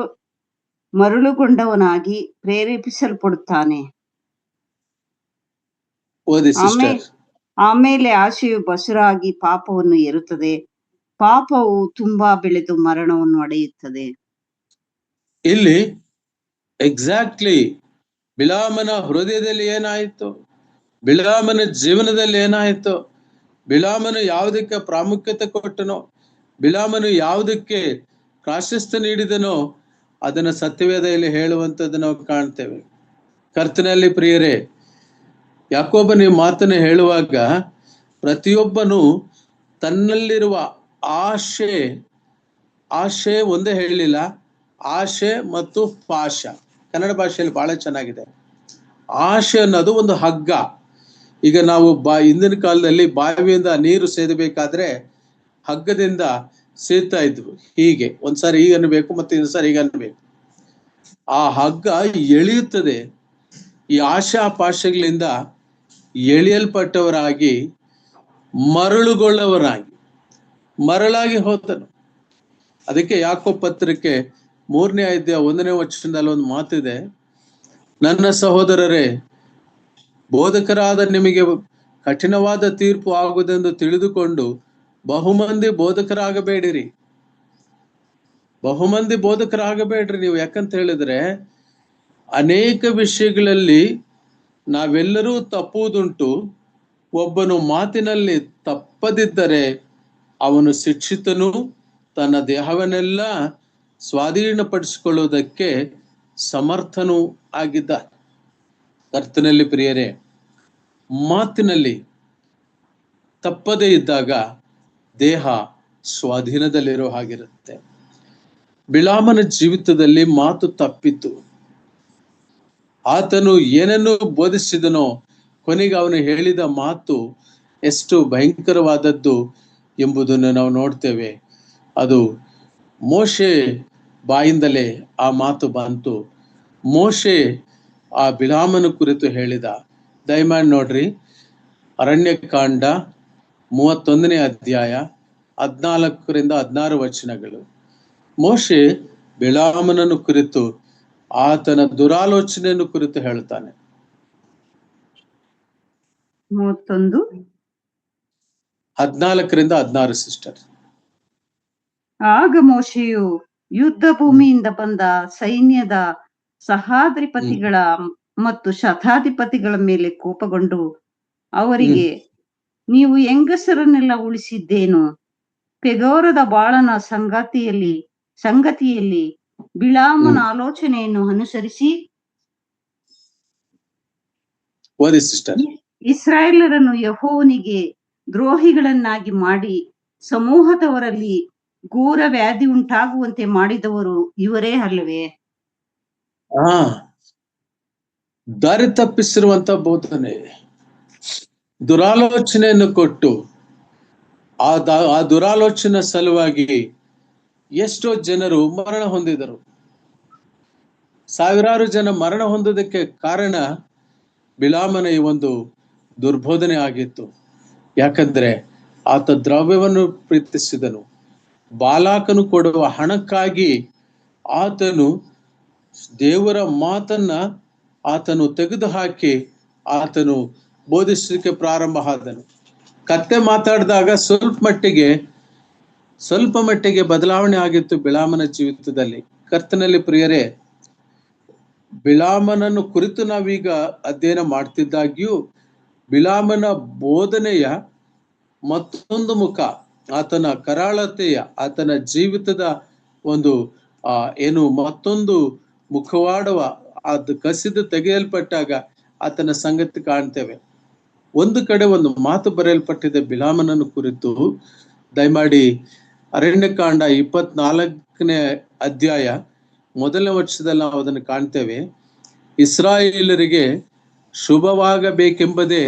ಮರಳುಗೊಂಡವನಾಗಿ ಪ್ರೇರೇಪಿಸಲ್ಪಡುತ್ತಾನೆ. ಆಮೇಲೆ ಆಶೆಯು ಬಸುರಾಗಿ ಪಾಪವನ್ನು ಏರುತ್ತದೆ, ಪಾಪವು ತುಂಬಾ ಬೆಳೆದು ಮರಣವನ್ನು ಅಡೆಯುತ್ತದೆ. ಇಲ್ಲಿ ಎಕ್ಸಾಕ್ಟ್ಲಿ ಬಿಳಾಮನ ಹೃದಯದಲ್ಲಿ ಏನಾಯಿತು, ಬಿಳಾಮನ ಜೀವನದಲ್ಲಿ ಏನಾಯಿತು, ಬಿಳಾಮನು ಯಾವುದಕ್ಕೆ ಪ್ರಾಮುಖ್ಯತೆ ಕೊಟ್ಟನೋ, ಬಿಳಾಮನು ಯಾವುದಕ್ಕೆ ಪ್ರಾಶಸ್ತ್ಯ ನೀಡಿದನೋ ಅದನ್ನು ಸತ್ಯವೇದದಲ್ಲಿ ಹೇಳುವಂಥದ್ದು ನಾವು ಕಾಣ್ತೇವೆ. ಕರ್ತನಲ್ಲಿ ಪ್ರಿಯರೇ, ಯಾಕೋಬನ ಈ ಮಾತನ್ನು ಹೇಳುವಾಗ ಪ್ರತಿಯೊಬ್ಬನು ತನ್ನಲ್ಲಿರುವ ಆಶೆ ಒಂದೇ ಹೇಳಲಿಲ್ಲ, ಆಶೆ ಮತ್ತು ಪಾಶ. ಕನ್ನಡ ಭಾಷೆಯಲ್ಲಿ ಬಹಳ ಚೆನ್ನಾಗಿದೆ. ಆಶೆ ಅನ್ನೋದು ಒಂದು ಹಗ್ಗ. ಈಗ ನಾವು ಹಿಂದಿನ ಕಾಲದಲ್ಲಿ ಬಾವಿಯಿಂದ ನೀರು ಸೇದಬೇಕಾದ್ರೆ ಹಗ್ಗದಿಂದ ಸೇದ್ತಾ ಇದ್ವು. ಹೀಗೆ ಒಂದ್ಸಾರಿ ಈಗ ಅನ್ಬೇಕು, ಮತ್ತೆ ಇನ್ನೊಂದ್ಸಾರಿ ಈಗ ಅನ್ಬೇಕು. ಆ ಹಗ್ಗ ಎಳೆಯುತ್ತದೆ. ಈ ಆಶಾ ಪಾಶಗಳಿಂದ ಎಳೆಯಲ್ಪಟ್ಟವರಾಗಿ ಮರಳಾಗಿ ಹೋದನು. ಅದಕ್ಕೆ ಯಾಕೋಬ ಪತ್ರಿಕೆ 3ನೇ ಅಧ್ಯಾಯ 1ನೇ ವಚನದಲ್ಲಿ ಒಂದು ಮಾತಿದೆ, ನನ್ನ ಸಹೋದರರೇ, ಬೋಧಕರಾದ ನಿಮಗೆ ಕಠಿಣವಾದ ತೀರ್ಪು ಆಗುವುದೆಂದು ತಿಳಿದುಕೊಂಡು ಬಹುಮಂದಿ ಬೋಧಕರಾಗಬೇಡಿರಿ. ನೀವು ಯಾಕಂತ ಹೇಳಿದ್ರೆ ಅನೇಕ ವಿಷಯಗಳಲ್ಲಿ ನಾವೆಲ್ಲರೂ ತಪ್ಪುವುದುಂಟು, ಒಬ್ಬನು ಮಾತಿನಲ್ಲಿ ತಪ್ಪದಿದ್ದರೆ ಅವನು ಶಿಕ್ಷಿತನು, ತನ್ನ ದೇಹವನ್ನೆಲ್ಲ ಸ್ವಾಧೀನಪಡಿಸಿಕೊಳ್ಳುವುದಕ್ಕೆ ಸಮರ್ಥನೂ ಆಗಿದ್ದ. ಕರ್ತನಲ್ಲಿ ಪ್ರಿಯರೇ, ಮಾತಿನಲ್ಲಿ ತಪ್ಪದೇ ಇದ್ದಾಗ ದೇಹ ಸ್ವಾಧೀನದಲ್ಲಿರೋ ಹಾಗಿರುತ್ತೆ. ಬಿಳಾಮನ ಜೀವಿತದಲ್ಲಿ ಮಾತು ತಪ್ಪಿತು. ಆತನು ಏನನ್ನು ಬೋಧಿಸಿದನೋ ಕೊನೆಗೆ ಅವನು ಹೇಳಿದ ಮಾತು ಎಷ್ಟು ಭಯಂಕರವಾದದ್ದು ಎಂಬುದನ್ನು ನಾವು ನೋಡ್ತೇವೆ. ಅದು ಮೋಶೆ ಬಾಯಿಂದಲೇ ಆ ಮಾತು ಬಂತು. ಮೋಶೆ ಆ ಬಿಳಾಮನ ಕುರಿತು ಹೇಳಿದ. ದಯಮಾಡಿ ನೋಡ್ರಿ, ಅರಣ್ಯಕಾಂಡ 31ನೇ ಅಧ್ಯಾಯ 14ರಿಂದ 16 ವಚನಗಳು. ಮೋಶೆ ಬಿಳಾಮನನ್ನು ಕುರಿತು ಆತನ ದುರಾಲೋಚನೆಯನ್ನು ಕುರಿತು ಹೇಳ್ತಾನೆ. 31 14ರಿಂದ 16 ಸಿಸ್ಟರ್. ಆಗ ಮೋಶೆಯು ಯುದ್ಧ ಭೂಮಿಯಿಂದ ಬಂದ ಸೈನ್ಯದ ಸಹಾಧಿಪತಿಗಳ ಮತ್ತು ಶತಾಧಿಪತಿಗಳ ಮೇಲೆ ಕೋಪಗೊಂಡು ಅವರಿಗೆ, ನೀವು ಹೆಂಗಸರನ್ನೆಲ್ಲ ಉಳಿಸಿದ್ದೇನು? ಪೆಗೋರದ ಬಾಳನ ಸಂಗತಿಯಲ್ಲಿ ಬಿಳಾಮನ ಆಲೋಚನೆಯನ್ನು ಅನುಸರಿಸಿ ಓದಿ ಸಿಸ್ಟರ್. ಇಸ್ರಾಯೇಲರನ್ನು ಯೆಹೋವನಿಗೆ ದ್ರೋಹಿಗಳನ್ನಾಗಿ ಮಾಡಿ ಸಮೂಹದವರಲ್ಲಿ ಘೋರ ವ್ಯಾಧಿ ಉಂಟಾಗುವಂತೆ ಮಾಡಿದವರು ಇವರೇ ಅಲ್ಲವೇ? ದಾರಿ ತಪ್ಪಿಸಿರುವಂತ ಬೋಧನೆ, ದುರಾಲೋಚನೆಯನ್ನು ಕೊಟ್ಟು ಆ ದುರಾಲೋಚನೆ ಸಲುವಾಗಿ ಎಷ್ಟೋ ಜನರು ಮರಣ ಹೊಂದಿದರು. ಸಾವಿರಾರು ಜನ ಮರಣ ಹೊಂದೋದಕ್ಕೆ ಕಾರಣ ಬಿಳಾಮನ ಈ ಒಂದು ದುರ್ಬೋಧನೆ ಆಗಿತ್ತು. ಯಾಕಂದ್ರೆ ಆತ ದ್ರವ್ಯವನ್ನು ಪ್ರೀತಿಸಿದನು. ಬಾಲಾಕನು ಕೊಡುವ ಹಣಕ್ಕಾಗಿ ಆತನು ದೇವರ ಮಾತನ್ನ ಆತನು ತೆಗೆದುಹಾಕಿ ಆತನು ಬೋಧಿಸಲಿಕ್ಕೆ ಪ್ರಾರಂಭ ಆದನು. ಕತ್ತೆ ಮಾತಾಡಿದಾಗ ಸ್ವಲ್ಪ ಮಟ್ಟಿಗೆ ಬದಲಾವಣೆ ಆಗಿತ್ತು ಬಿಳಾಮನ ಜೀವಿತದಲ್ಲಿ. ಕರ್ತನಲ್ಲಿ ಪ್ರಿಯರೇ, ಬಿಳಾಮನನ್ನು ಕುರಿತು ನಾವೀಗ ಅಧ್ಯಯನ ಮಾಡ್ತಿದ್ದಾಗ್ಯೂ ಬಿಳಾಮನ ಬೋಧನೆಯ ಮತ್ತೊಂದು ಮುಖ, ಆತನ ಕರಾಳತೆಯ, ಆತನ ಜೀವಿತದ ಒಂದು ಮತ್ತೊಂದು ಮುಖವಾಡವ ಅದು ಕಸಿದು ತೆಗೆಯಲ್ಪಟ್ಟಾಗ ಆತನ ಸಂಗತಿ ಕಾಣ್ತೇವೆ. ಒಂದು ಕಡೆ ಒಂದು ಮಾತು ಬರೆಯಲ್ಪಟ್ಟಿದೆ ಬಿಳಾಮನನ್ನು ಕುರಿತು. ದಯಮಾಡಿ ಅರಣ್ಯಕಾಂಡ 24ನೇ ಅಧ್ಯಾಯ 1ನೇ ವಚನದಲ್ಲಿ ನಾವು ಅದನ್ನು ಕಾಣ್ತೇವೆ. ಇಸ್ರಾಯೇಲರಿಗೆ ಶುಭವಾಗಬೇಕೆಂಬುದೇ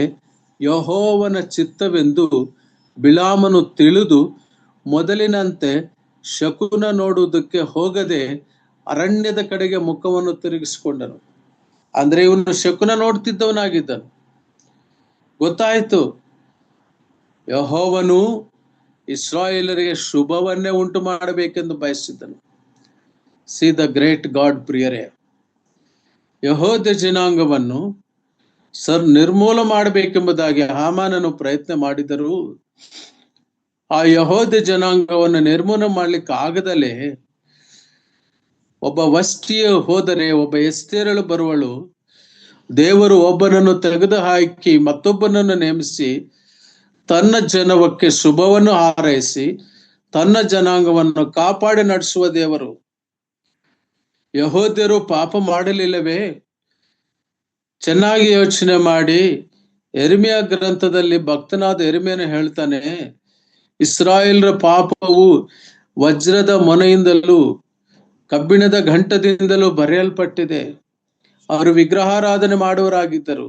ಯೆಹೋವನ ಚಿತ್ತವೆಂದು ಬಿಳಾಮನು ತಿಳಿದು ಮೊದಲಿನಂತೆ ಶಕುನ ನೋಡುವುದಕ್ಕೆ ಹೋಗದೆ ಅರಣ್ಯದ ಕಡೆಗೆ ಮುಖವನ್ನು ತಿರುಗಿಸಿಕೊಂಡನು. ಅಂದ್ರೆ ಇವನು ಶಕುನ ನೋಡ್ತಿದ್ದವನಾಗಿದ್ದನು. ಗೊತ್ತಾಯ್ತು, ಯೆಹೋವನು ಇಸ್ರಾಯೇಲರಿಗೆ ಶುಭವನ್ನೇ ಉಂಟು ಮಾಡಬೇಕೆಂದು ಬಯಸಿದ್ದನು. ಸಿ ದ ಗ್ರೇಟ್ ಗಾಡ್ ಪ್ರಿಯರೇ, ಯೆಹೂದ ಜನಾಂಗವನ್ನು ನಿರ್ಮೂಲ ಮಾಡಬೇಕೆಂಬುದಾಗಿ ಹಾಮಾನನು ಪ್ರಯತ್ನ ಮಾಡಿದರೂ ಆ ಯೆಹೂದ ಜನಾಂಗವನ್ನು ನಿರ್ಮೂಲ ಮಾಡ್ಲಿಕ್ಕೆ ಆಗದಲೇ ಒಬ್ಬ ವಷ್ಟಿಯ ಹೋದರೆ ಒಬ್ಬ ಎಸ್ತೇರಳು ಬರುವಳು. ದೇವರು ಒಬ್ಬನನ್ನು ತೆಗೆದು ಹಾಕಿ ಮತ್ತೊಬ್ಬನನ್ನು ನೇಮಿಸಿ ತನ್ನ ಜನವಕ್ಕೆ ಶುಭವನ್ನು ಹಾರೈಸಿ ತನ್ನ ಜನಾಂಗವನ್ನು ಕಾಪಾಡಿ ನಡೆಸುವ ದೇವರು. ಯೆಹೂದ್ಯರು ಪಾಪ ಮಾಡಲಿಲ್ಲವೇ? ಚೆನ್ನಾಗಿ ಯೋಚನೆ ಮಾಡಿ. ಯೆರೆಮೀಯ ಗ್ರಂಥದಲ್ಲಿ ಭಕ್ತನಾದ ಯೆರೆಮೀಯನು ಹೇಳ್ತಾನೆ, ಇಸ್ರಾಯೇಲರ ಪಾಪವು ವಜ್ರದ ಮೊನೆಯಿಂದಲೂ ಕಬ್ಬಿಣದ ಘಂಟದಿಂದಲೂ ಬರೆಯಲ್ಪಟ್ಟಿದೆ. ಅವರು ವಿಗ್ರಹಾರಾಧನೆ ಮಾಡುವರಾಗಿದ್ದರು,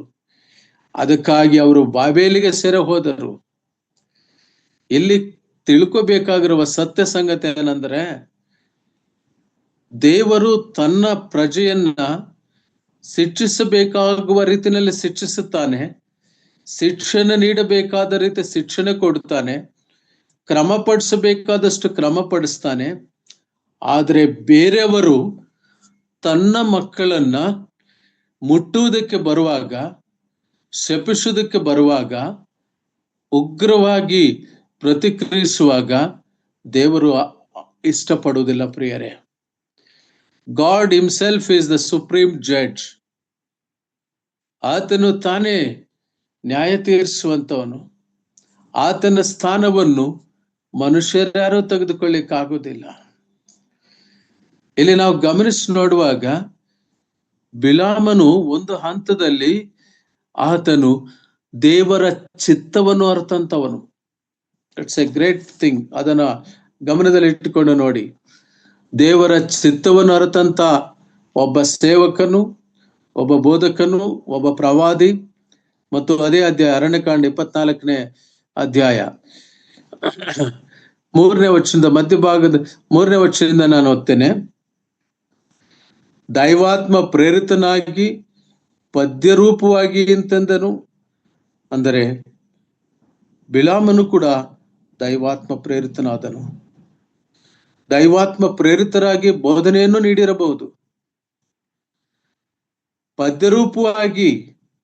ಅದಕ್ಕಾಗಿ ಅವರು ಬಾಬೇಲಿಗೆ ಸೆರೆ ಹೋದರು. ಇಲ್ಲಿ ತಿಳ್ಕೋಬೇಕಾಗಿರುವ ಸತ್ಯ ಸಂಗತಿ ಏನಂದ್ರೆ, ದೇವರು ತನ್ನ ಪ್ರಜೆಯನ್ನ ಶಿಕ್ಷಿಸಬೇಕಾಗುವ ರೀತಿಯಲ್ಲಿ ಶಿಕ್ಷಿಸುತ್ತಾನೆ, ಶಿಕ್ಷಣ ನೀಡಬೇಕಾದ ರೀತಿ ಶಿಕ್ಷಣ ಕೊಡುತ್ತಾನೆ, ಕ್ರಮಪಡಿಸಬೇಕಾದಷ್ಟು ಕ್ರಮಪಡಿಸ್ತಾನೆ. ಆದರೆ ಬೇರೆಯವರು ತನ್ನ ಮಕ್ಕಳನ್ನ ಮುಟ್ಟುವುದಕ್ಕೆ ಬರುವಾಗ, ಶಪಿಸುವುದಕ್ಕೆ ಬರುವಾಗ, ಉಗ್ರವಾಗಿ ಪ್ರತಿಕ್ರಿಯಿಸುವಾಗ ದೇವರು ಇಷ್ಟಪಡುವುದಿಲ್ಲ ಪ್ರಿಯರೇ. God himself is the supreme judge. ಆತನು ತಾನೇ ನ್ಯಾಯ ತೀರಿಸುವಂತವನು. ಆತನ ಸ್ಥಾನವನ್ನು ಮನುಷ್ಯರ್ಯಾರು ತೆಗೆದುಕೊಳ್ಳಿಕ್ಕಾಗುವುದಿಲ್ಲ. ಇಲ್ಲಿ ನಾವು ಗಮನಿಸಿ ನೋಡುವಾಗ ಬಿಳಾಮನು ಒಂದು ಹಂತದಲ್ಲಿ ಆತನು ದೇವರ ಚಿತ್ತವನ್ನು ಅರ್ಥಂತವನು. It's a great thing. ಅದನ್ನ ಗಮನದಲ್ಲಿ ಇಟ್ಟುಕೊಂಡು ನೋಡಿ. ದೇವರ ಚಿತ್ತವನ್ನು ಅರ್ಥಂತ ಒಬ್ಬ ಸೇವಕನು, ಒಬ್ಬ ಬೋಧಕನು, ಒಬ್ಬ ಪ್ರವಾದಿ, ಮತ್ತು ಅದೇ ಅಧ್ಯಾಯ ಅರಣ್ಯಕಾಂಡ 24ನೇ ಅಧ್ಯಾಯ 3ನೇ ವಚನದ ಮಧ್ಯಭಾಗದ 3ನೇ ವಚನದಿಂದ ನಾನು ಓದ್ತೇನೆ. ದೈವಾತ್ಮ ಪ್ರೇರಿತನಾಗಿ ಪದ್ಯರೂಪವಾಗಿ ಅಂತಂದನು. ಅಂದರೆ ಬಿಳಾಮನು ಕೂಡ ದೈವಾತ್ಮ ಪ್ರೇರಿತನಾದನು. ದೈವಾತ್ಮ ಪ್ರೇರಿತರಾಗಿ ಬೋಧನೆಯನ್ನು ನೀಡಿರಬಹುದು. ಪದ್ಯರೂಪವಾಗಿ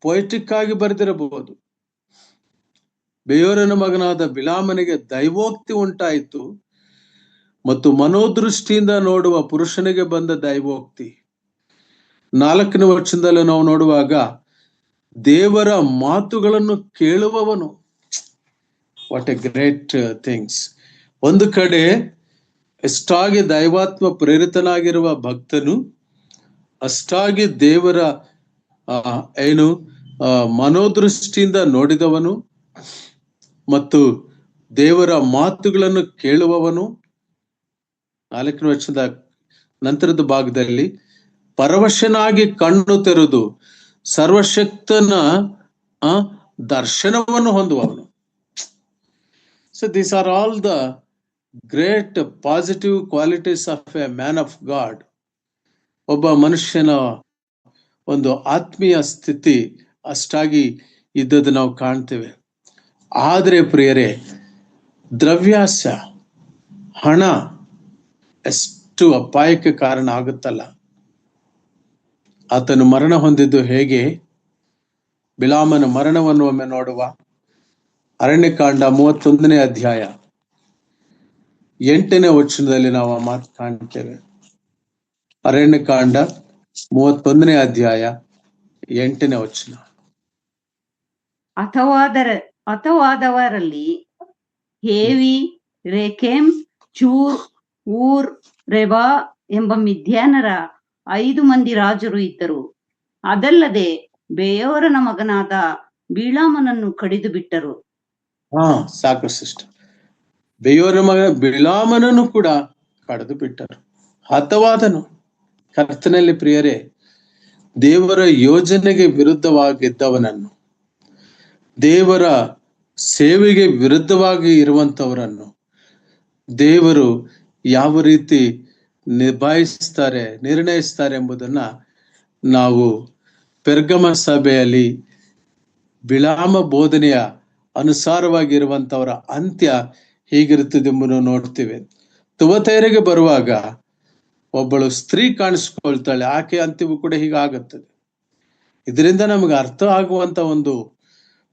ಪೊಯಿಟಿಕ್ ಆಗಿ ಬರೆದಿರಬಹುದು. ಬೆಯೋರನ ಮಗನಾದ ಬಿಳಾಮನಿಗೆ ದೈವೋಕ್ತಿ ಉಂಟಾಯಿತು, ಮತ್ತು ಮನೋದೃಷ್ಟಿಯಿಂದ ನೋಡುವ ಪುರುಷನಿಗೆ ಬಂದ ದೈವೋಕ್ತಿ. 4ನೇ ವಚನದಲ್ಲಿ ನಾವು ನೋಡುವಾಗ ದೇವರ ಮಾತುಗಳನ್ನು ಕೇಳುವವನು. What a great things. ಒಂದು ಕಡೆ ಎಷ್ಟಾಗಿ ದೈವಾತ್ಮ ಪ್ರೇರಿತನಾಗಿರುವ ಭಕ್ತನು, ಅಷ್ಟಾಗಿ ದೇವರ ಮನೋದೃಷ್ಟಿಯಿಂದ ನೋಡಿದವನು ಮತ್ತು ದೇವರ ಮಾತುಗಳನ್ನು ಕೇಳುವವನು. 4ನೇ ವಚನದ ನಂತರದ ಭಾಗದಲ್ಲಿ ಪರವಶನಾಗಿ ಕಣ್ಣು ತೆರೆದು ಸರ್ವಶಕ್ತನ ದರ್ಶನವನ್ನು ಹೊಂದುವವನು. So these are all the great positive qualities of a man of God. ಒಬ್ಬ ಮನುಷ್ಯನ ಒಂದು ಆತ್ಮೀಯ ಸ್ಥಿತಿ ಅಷ್ಟಾಗಿ ಇದ್ದದ್ದು ನಾವು ಕಾಣ್ತೇವೆ. ಆದರೆ ಪ್ರಿಯರೇ, ದ್ರವ್ಯಾಸ, ಹಣ ಎಷ್ಟು ಅಪಾಯಕ್ಕೆ ಕಾರಣ ಆಗುತ್ತಲ್ಲ. ಆತನು ಮರಣ ಹೊಂದಿದ್ದು ಹೇಗೆ? ಬಿಳಾಮನ ಮರಣವನ್ನು ಒಮ್ಮೆ ನೋಡುವ. ಅರಣ್ಯಕಾಂಡ 31ನೇ ಅಧ್ಯಾಯ 8ನೇ ವಚನದಲ್ಲಿ ನಾವು ಆ ಮಾತು ಕಾಣ್ತೇವೆ. ಅರಣ್ಯಕಾಂಡ 31ನೇ ಅಧ್ಯಾಯ 8ನೇ ವಚನ. ಅಥವಾದವರಲ್ಲಿ ಹೇವಿ, ರೇಕೆಮ್, ಚೂರ್, ಊರ್, ರೆಬಾ ಎಂಬ ಮಿದ್ಯಾನರ 5 ಮಂದಿ ರಾಜರು ಇದ್ದರು. ಅದಲ್ಲದೆ ಬೆಯೋರನ ಮಗನಾದ ಬಿಳಾಮನನ್ನು ಕಡಿದು ಬಿಟ್ಟರು. ಸಾಕು ಸಿಸ್ಟರ್. ಬೆಯೋರನ ಮಗ ಬಿಳಾಮನನ್ನು ಕೂಡ ಕಡಿದು ಬಿಟ್ಟರು. ಹತವಾದನು. ಕರ್ತನಲ್ಲಿ ಪ್ರಿಯರೇ, ದೇವರ ಯೋಜನೆಗೆ ವಿರುದ್ಧವಾಗಿದ್ದವನನ್ನು, ದೇವರ ಸೇವೆಗೆ ವಿರುದ್ಧವಾಗಿ ಇರುವಂತವರನ್ನು ದೇವರು ಯಾವ ರೀತಿ ನಿರ್ಣಯಿಸ್ತಾರೆ ಎಂಬುದನ್ನ ನಾವು ಪೆರ್ಗಮ ಸಭೆಯಲ್ಲಿ ಬಿಳಾಮ ಬೋಧನೆಯ ಅನುಸಾರವಾಗಿರುವಂತವರ ಅಂತ್ಯ ಹೀಗಿರುತ್ತದೆ ಎಂಬುದನ್ನು ನೋಡ್ತೀವಿ. ತುವತೈರಿಗೆ ಬರುವಾಗ ಒಬ್ಬಳು ಸ್ತ್ರೀ ಕಾಣಿಸ್ಕೊಳ್ತಾಳೆ. ಆಕೆ ಅಂತ್ಯವೂ ಕೂಡ ಹೀಗಾಗುತ್ತದೆ. ಇದರಿಂದ ನಮಗೆ ಅರ್ಥ ಆಗುವಂತ ಒಂದು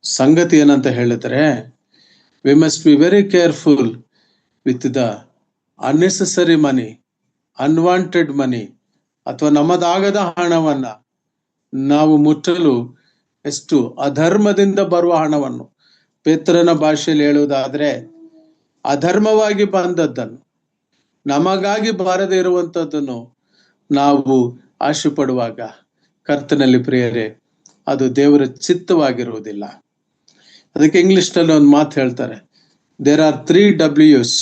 ಸಂಗತಿ ಏನಂತ ಹೇಳಿದ್ರೆ, we must be very careful with the unnecessary money, unwanted money, ಅಥವಾ ನಮ್ಮದಾಗದ ಹಣವನ್ನ ನಾವು ಮುಟ್ಟಲು ಎಷ್ಟು ಅಧರ್ಮದಿಂದ ಬರುವ ಹಣವನ್ನು, ಪೇತ್ರನ ಭಾಷೆಯಲ್ಲಿ ಹೇಳುವುದಾದ್ರೆ ಅಧರ್ಮವಾಗಿ ಬಂದದ್ದನ್ನು, ನಮಗಾಗಿ ಬಾರದೇ ಇರುವಂತದ್ದನ್ನು ನಾವು ಆಶೆ ಪಡುವಾಗ ಕರ್ತನಲ್ಲಿ ಪ್ರಿಯರೇ, ಅದು ದೇವರ ಚಿತ್ತವಾಗಿರುವುದಿಲ್ಲ. ಅದಕ್ಕೆ ಇಂಗ್ಲಿಷ್ ನಲ್ಲಿ ಒಂದು ಮಾತು ಹೇಳ್ತಾರೆ, there are 3 W's: